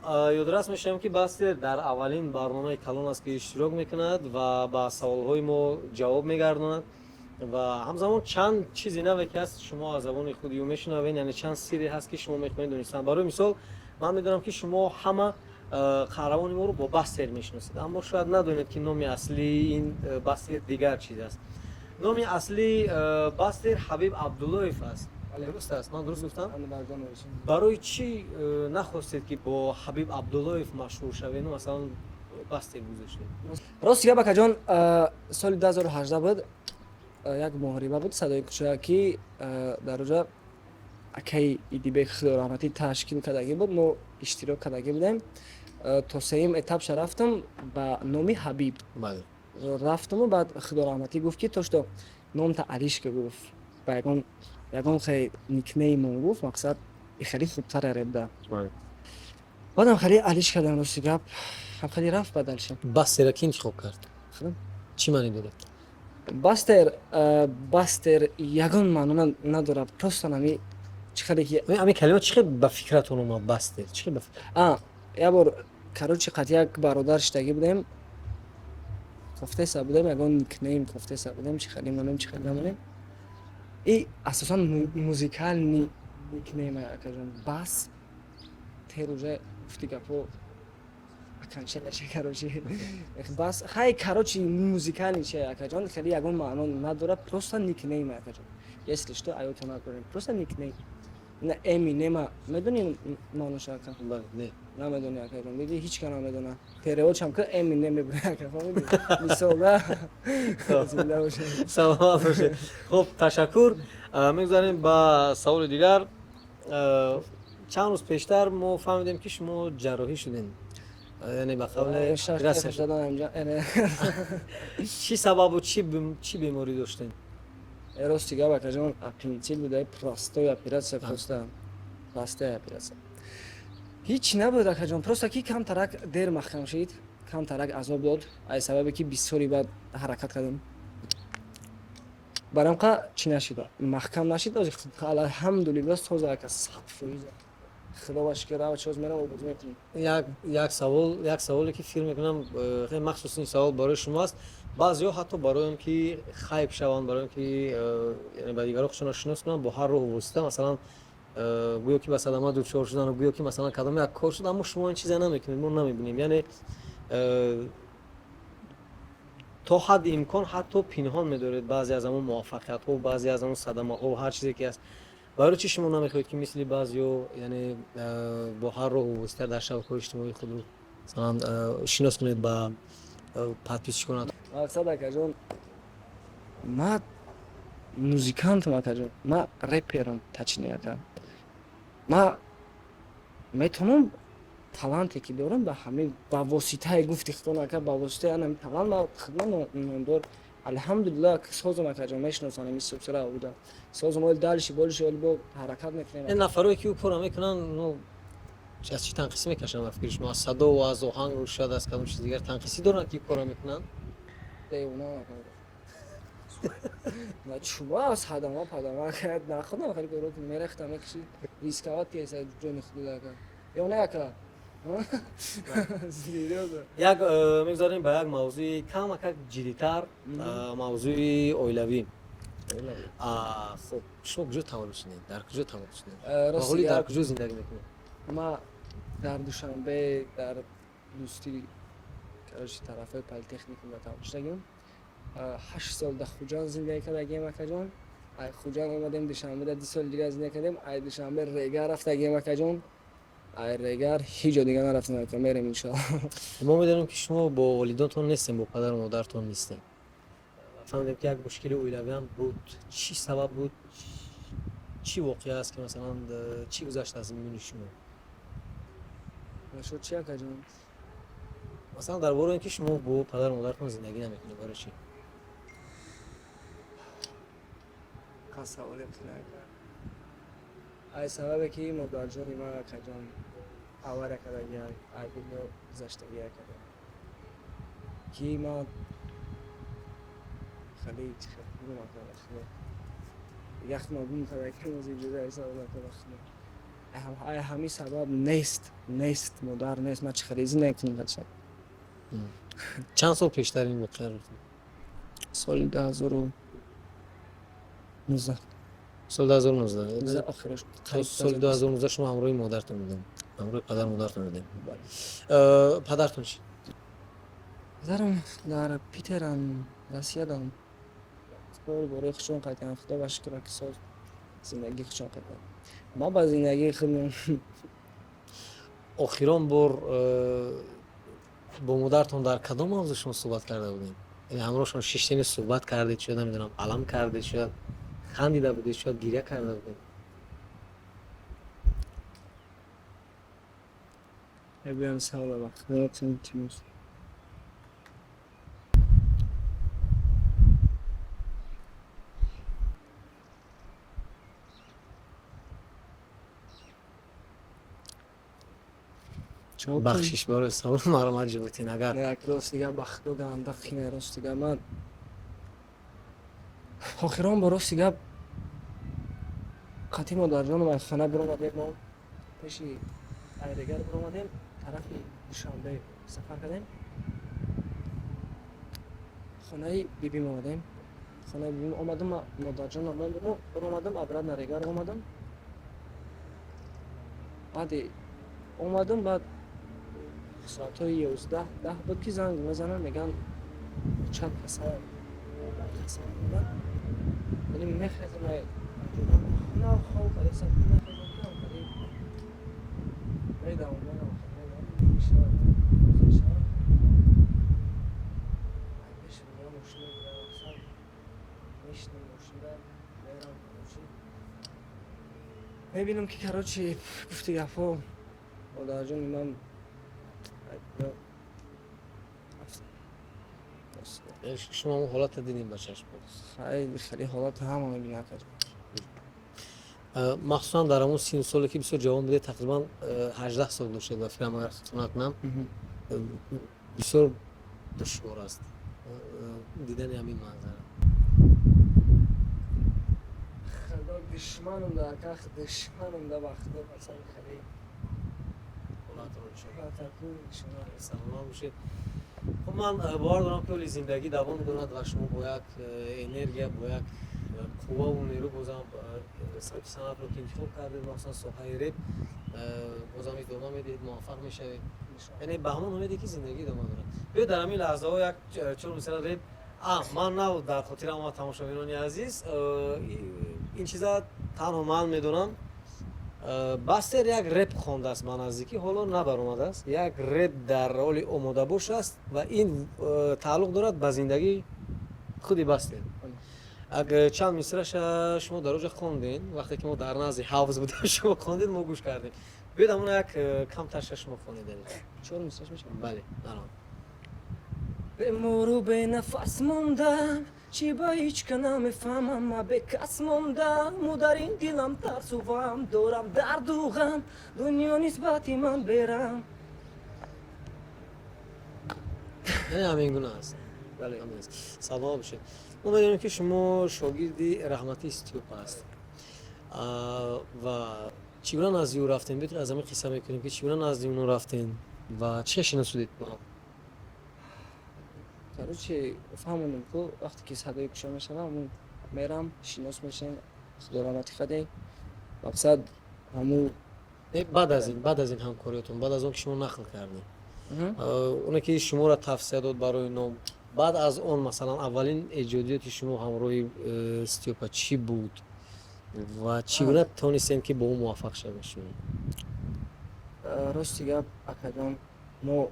یادرس میشم که بسته در اولین برنامه کلان است که اشتراک میکند و با سوالهای ما جواب میگرداند و همزمان چند چیزی نوه که هست شما از زبان خودی میشنوین یعنی چند سری هست که شما میخواین دونستن. برای مثال من میدونم که شما همه قهرمان ما رو با بستر میشناسید اما شاید ندونید که نام اصلی این بستر دیگر چیز است. نام اصلی بستر حبیب عبداللهیف است. درست است؟ من درست گفتم؟ برای چی نخواستید که با حبیب عبداللهیف مشهور شوید و مثلا بستر گذاشتید؟ راست بکا جان سال 2018 بود یک محاربه بود صدای کوچکی در اونجا اکی ایدیبک خدا رحمتی تشکیل کردگی بود ما اشتراک کردگی بودیم تا سیم اتاپ رفتم با نامی حبیب رفتم و بعد خدا رحمتی گفت که توش تو نام تا علیش که گفت با یکم خیلی نیکنیم گفت مقصد خیلی خوبتر ربده بعدم خیلی علیش کردم راستی گپ هم خیلی رفت بدلشم. بستر کی انتخاب کرد؟ چی معنی داره؟ بستر یگان معنی نداره پروست نمی چخیلی که همین کلمه چخیلی به فکرتون اومد بستر چخیلی یه بار کاروچی قد یک برادر شتگی بودیم کفته سا بودیم یگان نیکنیم کفته سا بودیم چخیلی منیم چخیلی نمونیم ای اساسا موزیکال نیکنیم اکجان بس تروجه گفتی گپو کنچه نشه کاروچی بس خیلی کاروچی موزیکال نیشه اکجان خیلی یگان معنی نداره پروستا نیکنیم اکجان یسلش تو ایوتو نکنیم پروستا نیکنیم نه امینم میدونی مانوش اکا نه نمیدونی اکا میگی هیچ کنا نمیدونه پریوچ هم که امینم میبره اکا فهمیدی میسولا زنده باشه سلامت باشید. خب تشکر. میگذاریم با سوال دیگر. چند روز پیشتر ما فهمیدیم که شما جراحی شدین، یعنی به قول شخص شدن اینجا چی سبب و چی بیماری داشتین؟ راستی گه جان اپندیسیت بوده پراستای اپیراسیا پراسته اپیراسیا هیچ نبود اکا جان پروستا کی کم ترک دیر محکم شد کم ترک عذاب داد ای سببی که 20 سالی بعد حرکت کردم برام که چی نشد محکم نشد الحمدلله سوز اکا صف شد خدا باش که راه چوز میرم و بزرگ میتونم یک سوالی که فکر میکنم خیلی مخصوص این سوال برای شماست. بعضیا حتی برای اینکه خایب شوند، برای اینکه یعنی با دیگران خودشون شناس کنن با هر راه واسطه مثلا گویا که به صدمات دچار شدن و گویا که مثلا کدام یک کار شد، اما شما این چیزا نمیکنید، ما نمیبینیم. یعنی تا حد امکان حتی پنهان می‌دارید بعضی از اون موفقیت‌ها و بعضی از اون صدمات‌ها و هر چیزی که هست. برای چی شما نمیخواید که مثل بعضیا یعنی با هر راه و واسطه در شبکه‌های اجتماعی خود رو مثلا شناس کنید با پادپیش کنید؟ مقصد اکا جان ما موزیکانتم اکا جان ما رپرم تچنی اکا ما میتونم таланте که دارم به همین با واسطه گفتی خودم اکا با واسطه انا талант ما خدمت نمیدار الحمدلله که سازم اکا جان میشناسم این سوسرا بوده سازم ول دالشی بولشی ول با حرکت میکنم این نفرایی که کار میکنن نو از چی تنقیسی میکشن افکار شما؟ از صدا و از آهنگ و شاید از کدام چیز دیگر تنقیسی دارن که کار میکنن؟ دیونا ما چوبا از خدمات پدما کرد نخودم خیلی گروه میرختم میکشی ریسکات که از جون خود اکا یا نه اکا یک میگذاریم به یک موضوع کم جدی‌تر، موضوع اولوی. خب شما کجا تولد شدید؟ در کجا تولد شدید؟ راستی در کجا زندگی میکنید؟ ما در دوشنبه در دوستی کراچی طرفای پلی‌تکنیک تولد شدیم 8 سال در خوجان زندگی کردیم اکا جان ای خوجان اومدیم دوشنبه در 2 سال دیگه زندگی کردیم ای دوشنبه ریگر رفتیم اکا جان ای ریگر هیچ جا دیگه نرفتیم اکا میریم انشاءالله ما میدونیم که شما با والدینتون نیستین، با پدر و مادرتون نیستین. فهمیدیم که یک مشکل اولوی هم بود. چی سبب بود؟ چی واقعی است که مثلا چی گذشت از میون شما؟ شد چی اکا جان؟ مثلا درباره اینکه شما با پدر و مادرتون زندگی نمیکنید، برای چی؟ خاص سوال بکنه ای سببه که مادر جان ما اکا جان آواره کرده گیا ای بیلو گذشته گیا کرده کی ما خلیج خیلی مکان خیلی یخت نبود کرده که موزی جده ای سبب نکنه خیلی همی سبب نیست مادر نیست ما چه خریزی نکنیم بچه چند سال پیشتر این واقعه رو؟ سال 2019 سال 2019 آخرش سال 2019 شما همراه مادرتون بودین، همراه پدر مادرتون بودین. پدرتون چی؟ پدرم در پیترم رسیدم برای خودشون قطعا خدا باشه که سال زندگی خودشون قطعا ما با زندگی خودمون آخران بار با مادرتون در کدام موضوع شما صحبت کرده بودین؟ یعنی همراهشون شش صحبت کردید، شاید نمیدونم علم کردید، شاید خندیده بودید، شاید گریه کرده بودید. بیان سوال وقت خدمتتون تیموس بخشش برای سوال مرا جبوتین اگر نه راست دیگه بخت و گنده خینه راست دیگه من آخران با راست دیگه قطعی مادر جانم از خانه برآمدیم ما پیشی ایرگر برآمدیم طرف دوشنبه سفر کردیم خانه بیبیم آمدیم خانه بیبیم آمدم مادر جانم برآمدم ابرد نریگر آمدم بعدی اومدم بعد ساعتای 11 بود که زنگ میزنن میگن چند پسر میگن ولی میخوام نه خوب ولی سب میدم میشنم میبینم که کراچی گفتی گفا مادر جون من شما اون حالت دیدین به چشم خیلی حالات همه میبینم مخصوصا در همون 30 سالی که بسیار جوان بوده تقریبا 18 سال داشته و فکرم اگر خطا نکنم بسیار دشوار است دیدن همین منظره خدا دشمنم در کاخ دشمنم در وقتی مثلا خیلی سلام باشید. خب من باور دارم که ولی زندگی دوام دارد و شما باید انرژی باید قوا و نیرو بازم سبک صنعت رو که انتخاب کردید مثلا ساحه ریپ بازم ادامه میدید موفق میشوید یعنی به همون امیدی که زندگی ادامه دارد بیا در همین لحظه ها یک چون مثلا ریپ من نه در خاطر اما تماشاگران عزیز این چیزا تنها من میدونم бастер як реп хондааст ба наздикӣ ҳоло набаромадааст як реп дар ҳоли омодабош аст ва ин тааллуқ дорад ба зиндагии худи бастер ак чанд мисраша шумо дар оҷа хондем вақте ки мо дар назди ҳавз будем шумо хондед мо гӯш кардем биёд ҳамона як камтарша шумо хонедавед چهار میساش میشه бале алон بمورو به نفس موندم چی با هیچ که نمیفهمم ما به کس موندم و در این دلم ترس و غم دارم درد و غم دنیا نسبتی من برم یعنی همین گونه است بله همین است سلام باشید ما میدونیم که شما شاگردی رحمتی استیوپ هست و چگونه نزدیک او رفتین بهتر از همین قصه میکنیم که چگونه نزدیک اون رفتین و چه شناسیدید با هم короче فهموندم که وقتی که صدای گوشم میشنم میرم شناس میشن خداوندی خدای مقصد همون بعد از این همکاریتون بعد از اون که شما نقل کردین اون که شما را توصیه داد برای نام بعد از اون مثلا اولین ایجادیات شما همراه استیوپا چی بود و چگونه تونستین که با اون موفق شوید شما راستی گپ اکادم ما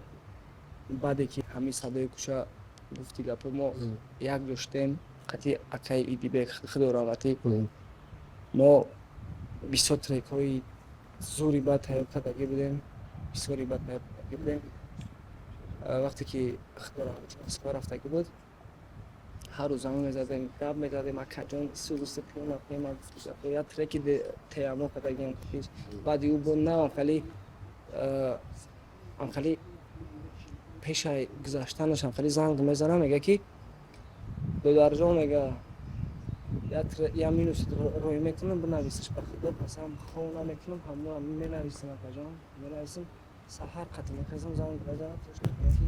بعد که همین صدای گوشه گفتی گپ ما یک داشتیم قطعی اکای ایدی به خداوندی ما 20 تریک های زوری بعد تیار کرده بودیم بسیاری بعد تیار کرده بودیم وقتی که خداوندی رفته بود هر روز همون میزدیم گپ میزدیم اکاجان سوزوست پیونا پیما گفتی یا تریکی تیامو کرده گیم بعد یو بود نه خیلی پیش گذاشتنش خیلی زنگ میزنم میگه که دو درجه میگه یا مینویسید روی میکنم بنویسش به خدا مثلا خونه میکنم همون مینویسم اکاجان مینویسم سحر قطع میخوام زنگ بزنم توش میگه که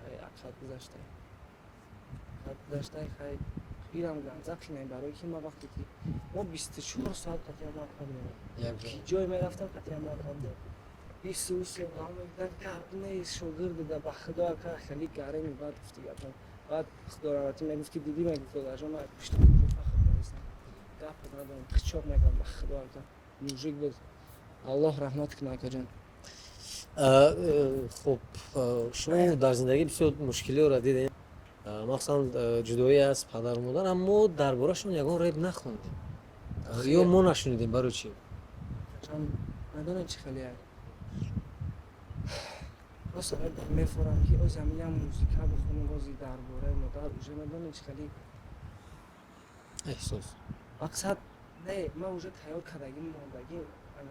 خیلی اکاد گذاشته خیلی بیرم گنزق نه برای که ما وقتی که ما 24 ساعت قطعی عمل کردیم که جای میرفتم قطعی عمل کردیم 20 سال میگن که نیست شاگرد ده به خدا که خیلی گرمی بعد گفتی بعد خدا رحمتی میگفت که دیدی میگفت در ما پشت تو فقط نمیستم گپ ندارم خچاب میگم به خدا که موجود بود الله رحمت کنه که جان خب شما در زندگی بسیار مشکلی را دیدین مخصوصا جدایی از پدر و مادر اما درباره‌شون یگان ریپ نخوندیم یا ما نشنیدیم برای چی؟ چون ندارم چی خیلی راست میفورم که از همین موزیکا بخونم بازی درباره مادر اوجه ندارم چی خیلی احساس مقصد نه ما اوجه تیار کردگیم ماندگیم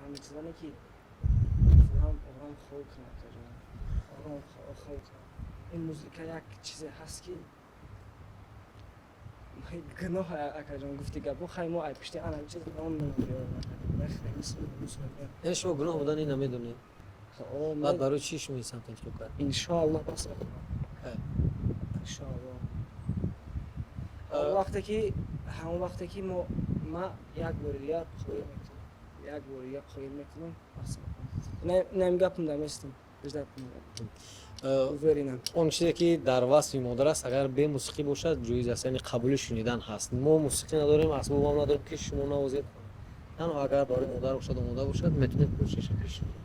همین چیزانه که آرام خوب کنم آرام خوب کنم این موزیکا یک چیزی هست که گناه اکاجان گفتی گپو خیلی ما ای پشتی آن چیز نام یعنی شما گناه بودن این نمیدونید بعد برای چی شما این سمت انتخاب کرد؟ انشاءالله بس انشاءالله همون وقتی که ما یک بار خواهی میکنم نمی گپم دمیستم بجدت میگم اون چیزی که در وصف مادر است اگر به موسیقی باشد جایز است یعنی قبول شنیدن هست ما موسیقی نداریم اسباب هم نداریم که شما نوازید تنها اگر برای مادر باشد آماده باشد میتونید کوشش کنید.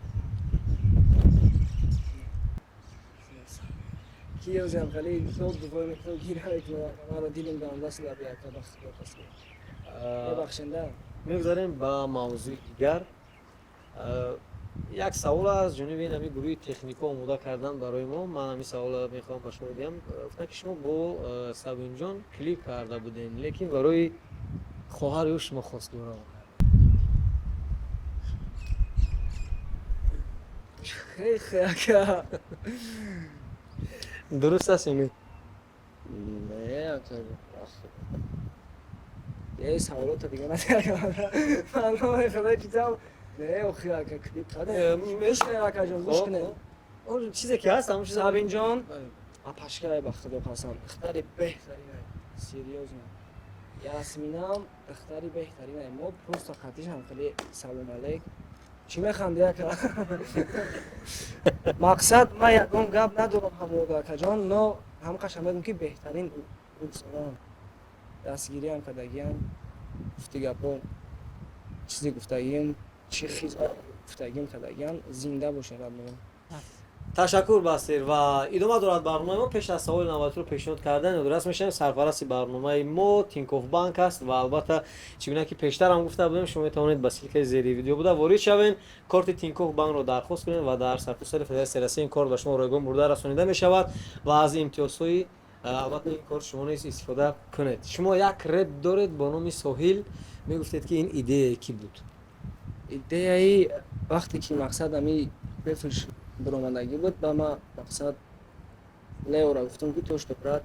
کیوزم خیلی زود دوباره میتونم گیره میکنم من رو دیدم دارم دست لبی که بخش ببخشنده میگذاریم با موضوع دیگر. یک سوال از جانب این همی گروه تکنیکا آماده کردن برای ما. من همین سوال میخوام به شما بگم. گفتن که شما با سبین جان کلیپ کرده بودین لیکن برای خواهر او شما خواستگار خیلی خیلی درست است یعنی؟ نه اکر یه سوالات دیگه نتیجه من خدا چیزام نه اوخی اکر کلیپ کرده میشه اکر جان گوش کنه اون چیزی که هست همون چیز سبین جان پشکای به خدا قسم اختری بهترینه سیریوز نه یاسمینم اختری بهترینه ما پروستا خطیش هم خیلی سلام علیک چی میخنده اکر مقصد من یکم گپ ندارم همون اکر جان نه هم قشنگ میگم که بهترین دوستان دستگیری هم کردگیم گفتی گپا چیزی گفتگیم چی خیز گفتگیم کردگیم زنده باشه ربنا. تشکر بسیر و ادامه دارد برنامه ما. پیش از سوال نوبتی رو پیشنهاد کردن درست میشیم. سرپرست برنامه ما تینکوف بانک است و البته چگونه که پیشتر هم گفته بودیم شما میتونید با سلک زیری ویدیو بوده وارد شوین کارت تینکوف بانک رو درخواست کنید و در سرتاسر فدراسیون این کارت به شما رایگان برده رسانیده می شود و از امتیازهای البته این کارت شما نیز استفاده کنید. شما یک رپ دارید با نام ساحل میگفتید که این ایده کی بود؟ ایده ای وقتی که مقصد همی بفرش برآمدگی بود با ما مقصد لیو را گفتم که توش دپرات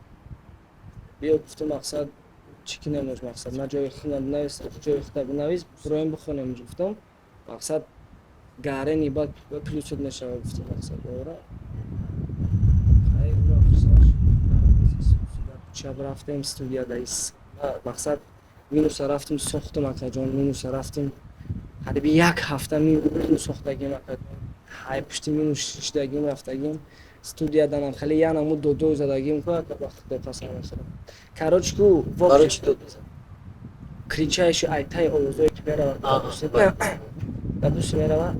بیا گفتم مقصد چیکی نمیش مقصد ما جای خونم نیست جای خطاب نویز برایم بخونم گفتم مقصد گاره نیباد و پلیسود نشوه گفتم مقصد اورا خیلی شب رفتم استودیا دایس مقصد مینوس رفتم ساختم اکا جان مینوس رفتم حدی یک هفته مینوس ساختگیم اکا های پشتی مینوس شدگیم رفتگیم استودیا دانم خیلی یعنی مو دو زدگیم که وقت پس مثلا کاروچکو برای چی داد کریچایش ایتای اوزوی که برای دادوش میره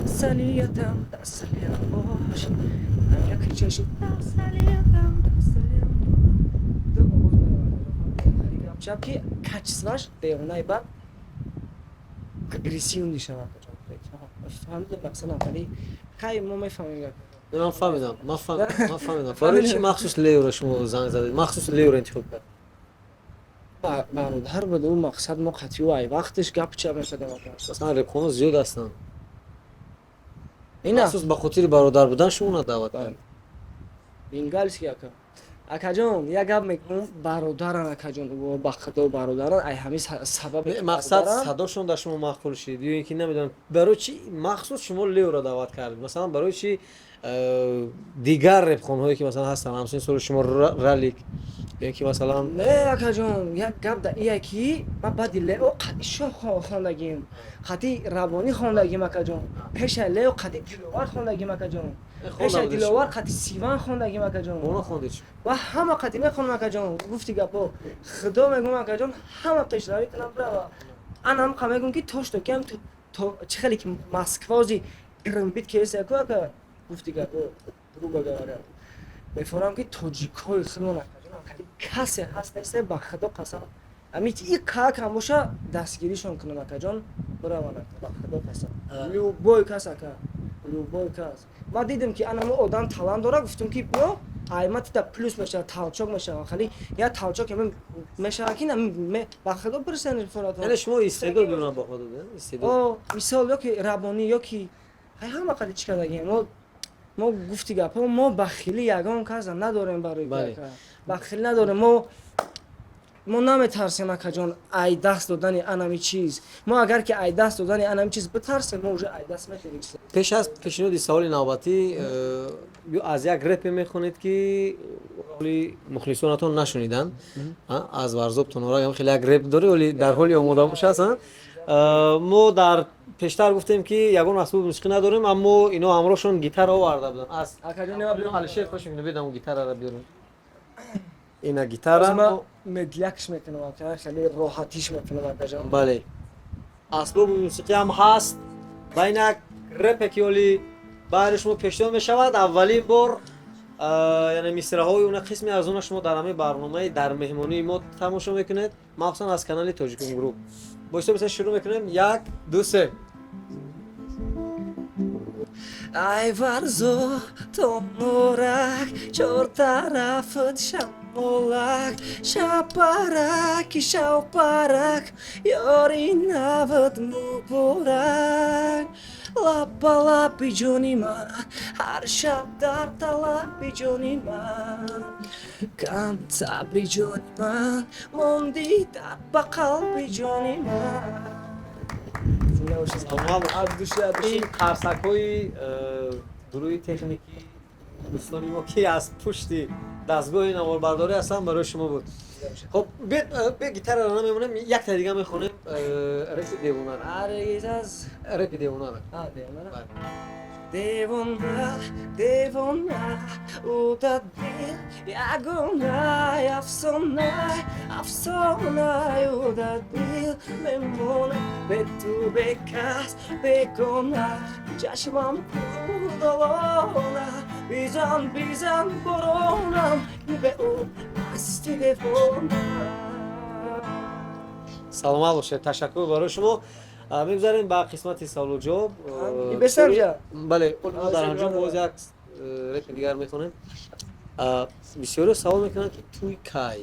سالیتم سالیتم باش همین کریچایش سالیتم شب که کچسواش دیونای بعد اگریسیون میشه فهمیدم مثلا ولی خیلی ما میفهمیم من فهمیدم برای چی مخصوص لیو رو شما زنگ زدید مخصوص لیو رو انتخاب کرد برادر بود اون مقصد ما قطعی و ای وقتش گپ چه میشدم اصلا رپخونا زیاد هستن اینا مخصوص به خاطر برادر بودن شما دعوت کرد اینگالش کی اکا جان یک گپ میگم برادران اکا جان و با خدا برادران ای همین سبب مقصد صداشون در شما مخفول شد یا اینکه نمیدونم برای چی مخصوص شما لیو را دعوت کردید مثلا برای چی دیگر رپخونهایی که مثلا هستن همسین سال شما رالیک یا اینکه مثلا نه اکا جان یک گپ در یکی ما بعد لیو قدیشو خواندگیم خاطی روانی خواندگیم اکا جان پیش لیو قدی دیلوار خواندگیم اکا جان پیش دیلوار قدی سیوان خواندگیم اکا جان اونا خوندید و همه قدی میخونم اکا جان گفتی گپو خدا میگم اکا جان همه پیشروی کنم برا انا هم میگم که توش تو کم تو چه خیلی که مسکوازی گرمبیت کیسه اکا گفتی گپو رو بگاره میفهمم که تاجیکای خیلی کسی هست نیست با خدا قسم امیت این کاک هم باشه دستگیریشون کنم اکا جان برای من با خدا قسم لوبوی کس اکا لوبوی کس ما دیدم که انا آدم تالان داره گفتم که بیا قیمت تا پلوس میشه تالچوک میشه خالی یا تالچوک هم میشه که نمی با خدا برسن فرات یعنی شما استعداد دارن با خود دادن استعداد مثال یا که ربانی یا که همه قدی چیکار داریم ما گفتی گپ ما بخیلی یگان کس نداریم برای بخیل نداریم ما نمیترسیم اکا جان ای دست دادن انمی چیز ما اگر که ای دست دادن انمی چیز بترسیم ما اوجه ای دست میتونیم پیش از پیشنهاد سوال نوبتی از یک رپ میخونید که ولی مخلصانتون نشنیدن از ورزوبتون را هم خیلی یک رپ داره ولی در حالی آماده باشه هستن ما در پیشتر گفتیم که یگان محصول موسیقی نداریم اما اینا همراهشون گیتار آورده بودن از اکا جان نمیدونم حال شعر خوش اینو بدم گیتار را بیارم اینا گیتار ما مدلکش میکنم اکا خیلی راحتیش میکنم اکا جان بله асбоби мусиқӣ ҳам ҳаст. байнак репе ки оли баъри шумо пешниҳод мешавад. аввалин бор яъне мисраҳои она қисми аз она шумо дар ҳамаи барномаи дар меҳмонии мо тамошо мекунед, махсусан аз канали Tojikun Group. бо ҳисоби се шурӯъ мекунем. 1 2 3. Ай варзо то норак чортарафат шамолак шапараки шавпарак ёри навад муборак лапа лапи ҷони ман ҳар шаб дар талаби ҷони ман кам сабри ҷони ман монди дар ба қалби ҷони ман. ин қарсакҳои гурӯҳи техникӣ дӯстони мо ки аз пушти дастгоҳи наворбардорӣ ҳастанд барои шумо буд. хоб бе гитараро намемонем, якта дига мехонем репи девонара. Репи девонара. Devona, devona, uda dil, yagonay, afsonay, afsonay, uda dil, memona, betu bekas, bekona, chashmam kudolona, bizan boronam, beu, asti devona. саломат бошед. ташаккур барои шумо. мегузарем ба қисмати саволу ҷавоб. Бесамҷа. бале мо дар анҷом боз як репи дигар мехонем. бисёре савол мекунанд ки туи кай?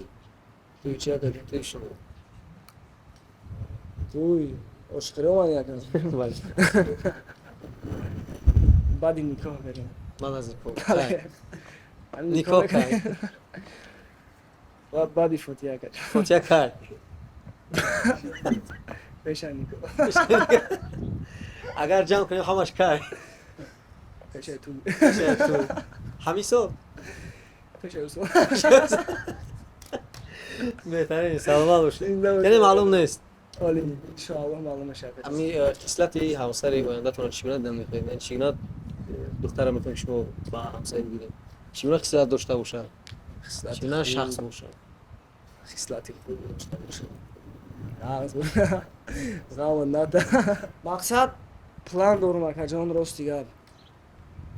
Туи чи ака? Туи шумо? Туй, ошқиро ман якам. бале. Баъди никоҳ берем. ман аз никоҳ кай. никоҳ кай? Ва баъди фотиҳа кай. фотиҳа кай? Пеша никоҳ. агар ҷамъ кунем ҳамаш кай? Пешаи туй. Пешаи туй. ҳамисо? Пешаи усо. беҳтарин. саломат бошед. яъне маълум нест. Оли, иншоаллоҳ маълум мешавад. ҳами қислати ҳамсари ояндатон чӣ гуна дидан мехоҳед? чӣ гуна духтара мехоҳед шумо ба ҳамсари бигиред? чӣ гуна қислат дошта бошад? чӣ гуна шахс бошад? Хислати хуб дошта бошад. ғамон нада. Мақсад план дорум акаҷон, рости гап.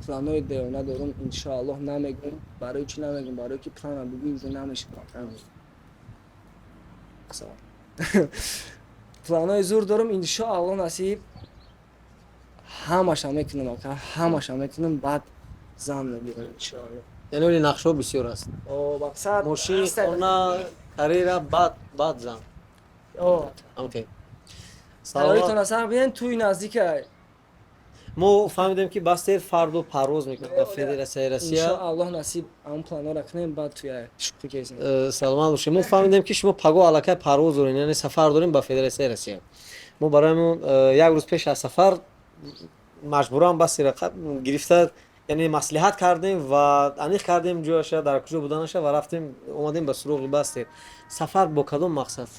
Планои девона дорум, иншоаллоҳ намегум. Барои чӣ намегум? Барои ки планам бигӯ намешавад. планои зур дорум, иншоаллоҳ насиб. ҳамаша мекунам ака, ҳамаша мекунам, баъд зан мегирам иншоаллоҳ. яъне оли нақшҳо бисёр аст. Мақсад мошин, хона, карьера, баъд зан. окей. таёритон асар бинен туи наздика. мо фаҳмидем ки бастер фарду парвоз мекунед ба Федератсияи Россия. иншоаллоҳ насиб ам планора кунем, баъд туя шуқӣ кезем. саломат бошед. мо фаҳмидем ки шумо паго аллакай парвоз доред, яъне сафар дорем ба Федератсияи Россия. мо бароямон як рӯз пеш аз сафар маҷбуран бастера гирифта, яъне маслиҳат кардем ва аниқ кардем ҷояша, дар куҷо буданаша ва рафтем омадем ба суроғи бастер. сафар бо кадом мақсад?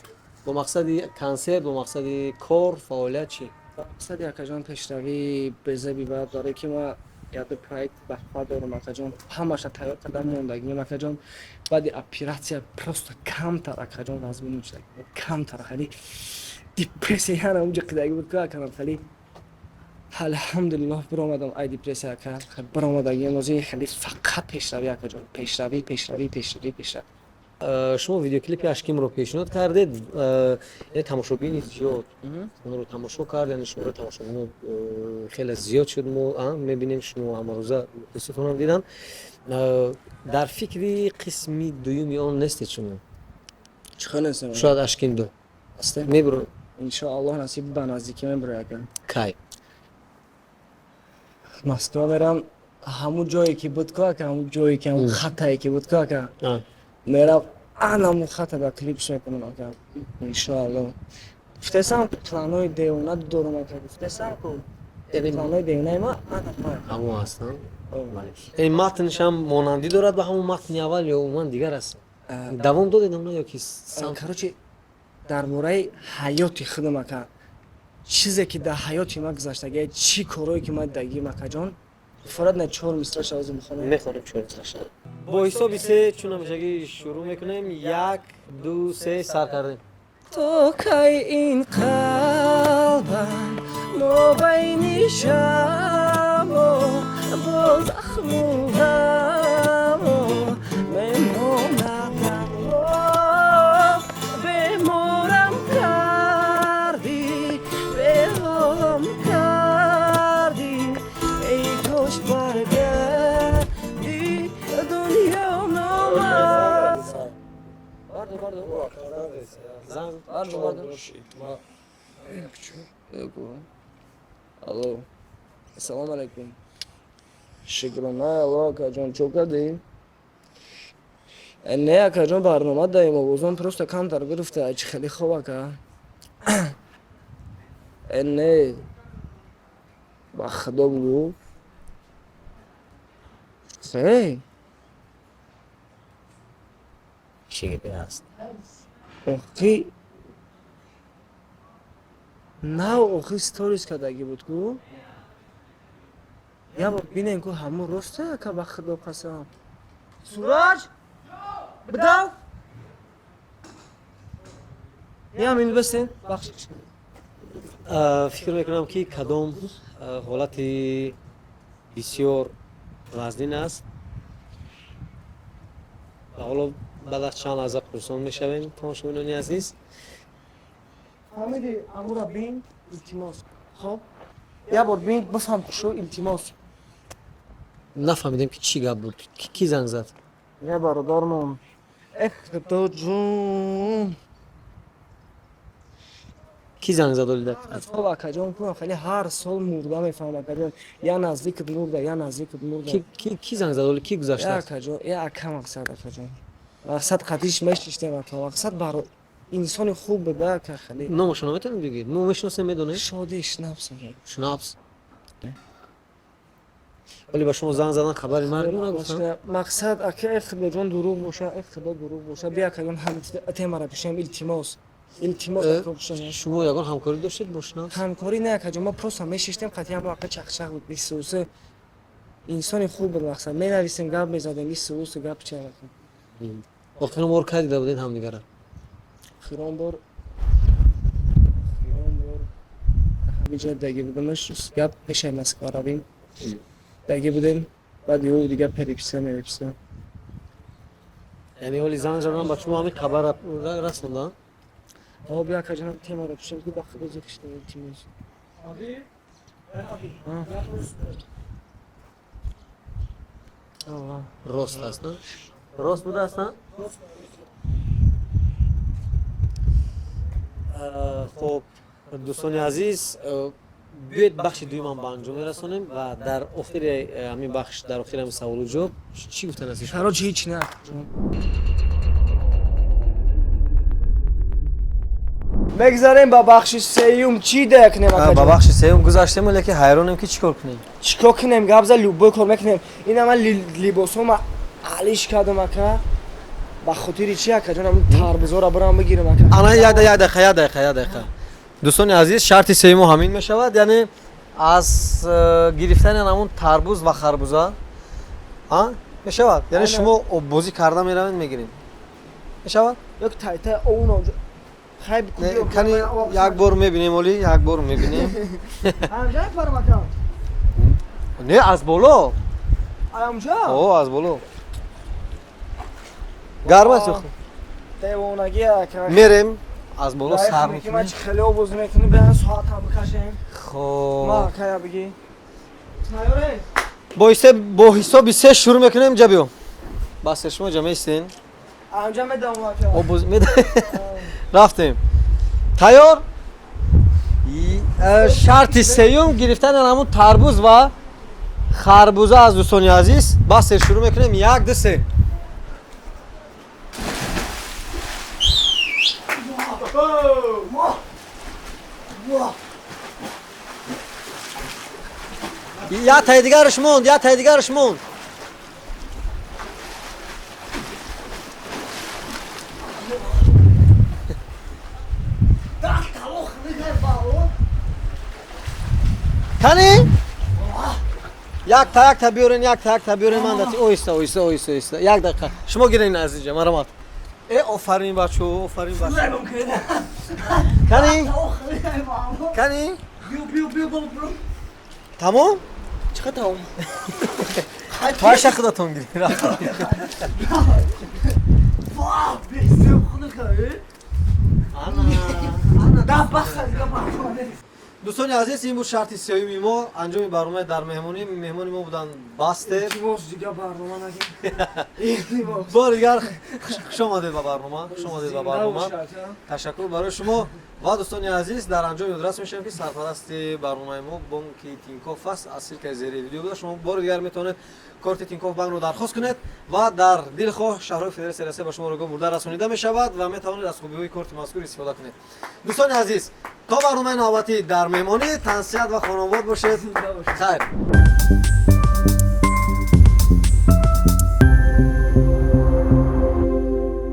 бо мақсади консерт, бо мақсади кор, фаъолият чӣ? мақсади акаҷон пешравӣ безаби баъд, барое ки ма яду проект баҳва дорум акаҷон, ҳамаша тайёр кардан мондагием акаҷон. баъди оператсия просто камтар акаҷон вазмин шуд, камтар хали депрессияна унҷа қидаги буд ки акаҷон хали алҳамдулиллоҳ биромадам ай депрессия ака биромадагием ози хали фақат пешравӣ акаҷон, пешравӣ. шумо видеоклипи ашкимро пешниҳод кардед, яъне тамошобини зиёд онро тамошо кард, яъне шуморо тамошобино хеле зиёд шуд. мо мебинем шумо ҳамарӯза дӯстотонам дидан. дар фикри қисми дуюми он нестед шумо? чӣ хонастем шояд ашким ду астем мебиро? иншоаллоҳ насиб ба наздикӣ мебиро ака. кай? Москва мерам, ҳамун ҷое ки буд ку ака, ҳамун ҷое ки ҳамун хатае ки буд ку ака. мерам анамун хата ба клипш мекунам ака. иншоаллоҳ. гуфтесам планои девона дорум ака. гуфтесам ку планои девонаи ма ҳамон ҳастанд. яъне матншам монандӣ дорад ба ҳамон матни аввал ё умуман дигар аст? давом додед ана ё ки короче дар бораи ҳаёти худам ака, чизе ки дар ҳаёти ма гузаштагиа, чӣ корое ки ман дидагием акаҷон, форат на 4 мисраша озу мехонем. мехонем 4 мисраша. бо ҳисоби 3 чун ҳамешагӣ шурӯъ мекунем. 1 2 3 сар кардем. تو کی این قلب قلبم ما بین شب و با زخم و غم و میمونم بمورم کردی بهم کردی ای کاش برگردی دنیا نامد Алло. Ассалому алейкум. Шукрона, Алло, акаҷон, чо кардӣ? Не, акаҷон, барнома даем овозон просто камтар гирифта, ачи хеле хуб ака. Не. Ба худо бигӯ. Хей. چی گپی هست؟ Охи. На, охи сторис кардаги буд ку? Я бор бинем ку ҳамон рост ака ба худо қасам. Сураҷ? Бидав? Я мин бисин бахшиш. فکر میکنم که کدام حالت بسیار وزنین است و حالا بعد از چند لحظه پرسان میشویم تماشاگران عزیز. ҳамиди амура бин илтимос. хоб? Я бор бин бифҳам шо илтимос. نفهمیدیم که چی گپ بود. کی زنگ زد؟ Я бародармон. Худо ҷон. کی زنگ زد ولی خب акаҷон ку хеле ҳар сол мурда мефаҳмам акаҷон. Я наздикат мурда, я наздикат мурда. کی زنگ زد ولی کی Я گذاشته؟ акаҷон, я ака мақсад акаҷон. Мақсад қатиш мешиштем ака. Мақсад бар инсони хуб буда ака хеле. نامشون رو میتونید بگید؟ ما میشناسیم میدونید؟ شادی شناپس ака. شنابس. ولی با شما زنگ زدن خبری من نگفتن؟ مقصد اکه خدا جان دروغ باشه، خدا دروغ باشه. بیا که اون هم تیمارا پیشم التماس باشه. شما یگان همکاری داشتید با شنابس؟ همکاری نه که ما پروس هم میشیشتیم قطعا ما اکه چخچخ بود. این سوس انسانی خوب بود مقصد. می نویسیم گپ میزدیم این سوس گپ چه وقت. آخرین بار کی دیده بودین هم دیگه را؟ آخرین بار همینجا دیگه بودمش گپ پیش مسکارا بیم. دیگه بودیم بعد یهو دیگه پریپسه. یعنی ولی زنگ زدن با شما همین خبر رسوندن؟ آه بیا که جناب تیم رو پیشم که داخل زیرشته تیمیز. راست هست نه؟ راست بوده است نه؟ خب دوستان عزیز بیاید بخش دویم به انجام میرسونیم و در آخر همین بخش در آخر همین سوال و جواب چی گفتن هستی؟ خراج هیچ نه. بگذاریم با بخش سیوم چی دکنیم با بخش سیوم گذاشتیم ولی که حیرانیم که چیکار کنیم؟ چیکار کنیم؟ گابزا لوبو کار میکنیم. این من لیباسوم علیش کردم اکا. با خاطر چی اکا جانم تربوزا را برام بگیرم اکا. انا یاد دقیقه. دوستان عزیز شرط سیوم همین میشود یعنی از گرفتن همون تربوز و خربوزه میشود یعنی شما بازی کرده میروید میگیرید میشود یک تایتا اون اونجا خیلی کنی یک بار میبینیم ولی یک بار میبینیم همجا یک بار مکان نه از بالا همجا اوه از بالا گرم است دیوانگی اکا میریم از بالا سر میکنیم ما خیلی آبوز میکنیم به این ساعت هم بکشیم خب ما کیا بگی با حساب 3 شروع میکنیم اینجا بیام بس شما جمع ایستین همجا میدم اکا آبوز رفتیم تیار شرط سیوم گرفتن همون تربوز و خربوزه از دوستان عزیز بس شروع میکنیم 1 2 3 یا تای دیگرش موند کنی؟ یک تا بیارین من دستی اویسته یک دقیقه شما گیرین عزیزم مرامات آفرین بچه Кани? Кани? Бю. Тамом? Чиқа тамом? Твоя шахдатон гир. Вау, бесем худо. Ана. Да баха. дӯстони азиз, ин буд шарти сеюми мо анҷоми барномаи дар меҳмонӣ. Меҳмони мо буданд Бастер. бори дигар хуш омадед ба барнома. Ташаккур барои шумо. ва дӯстони азиз, дар анҷоми одрас мешавем ки сарпарасти барномаи мо бонки Тинкофф аст. аз силкаи зери видео буда шумо бори дигар метавонед корти Тинкофф банкро дархост кунед ва дар дилхоҳ шаҳрҳои Федератсияи Россия ба шумо рӯйгоҳ бурда расонида мешавад ва метавонед аз хубиҳои корти мазкур истифода кунед. дӯстони азиз, то барномаи навбатӣ дар меҳмонӣ, тансиҳат ва хонобод бошед. Хайр.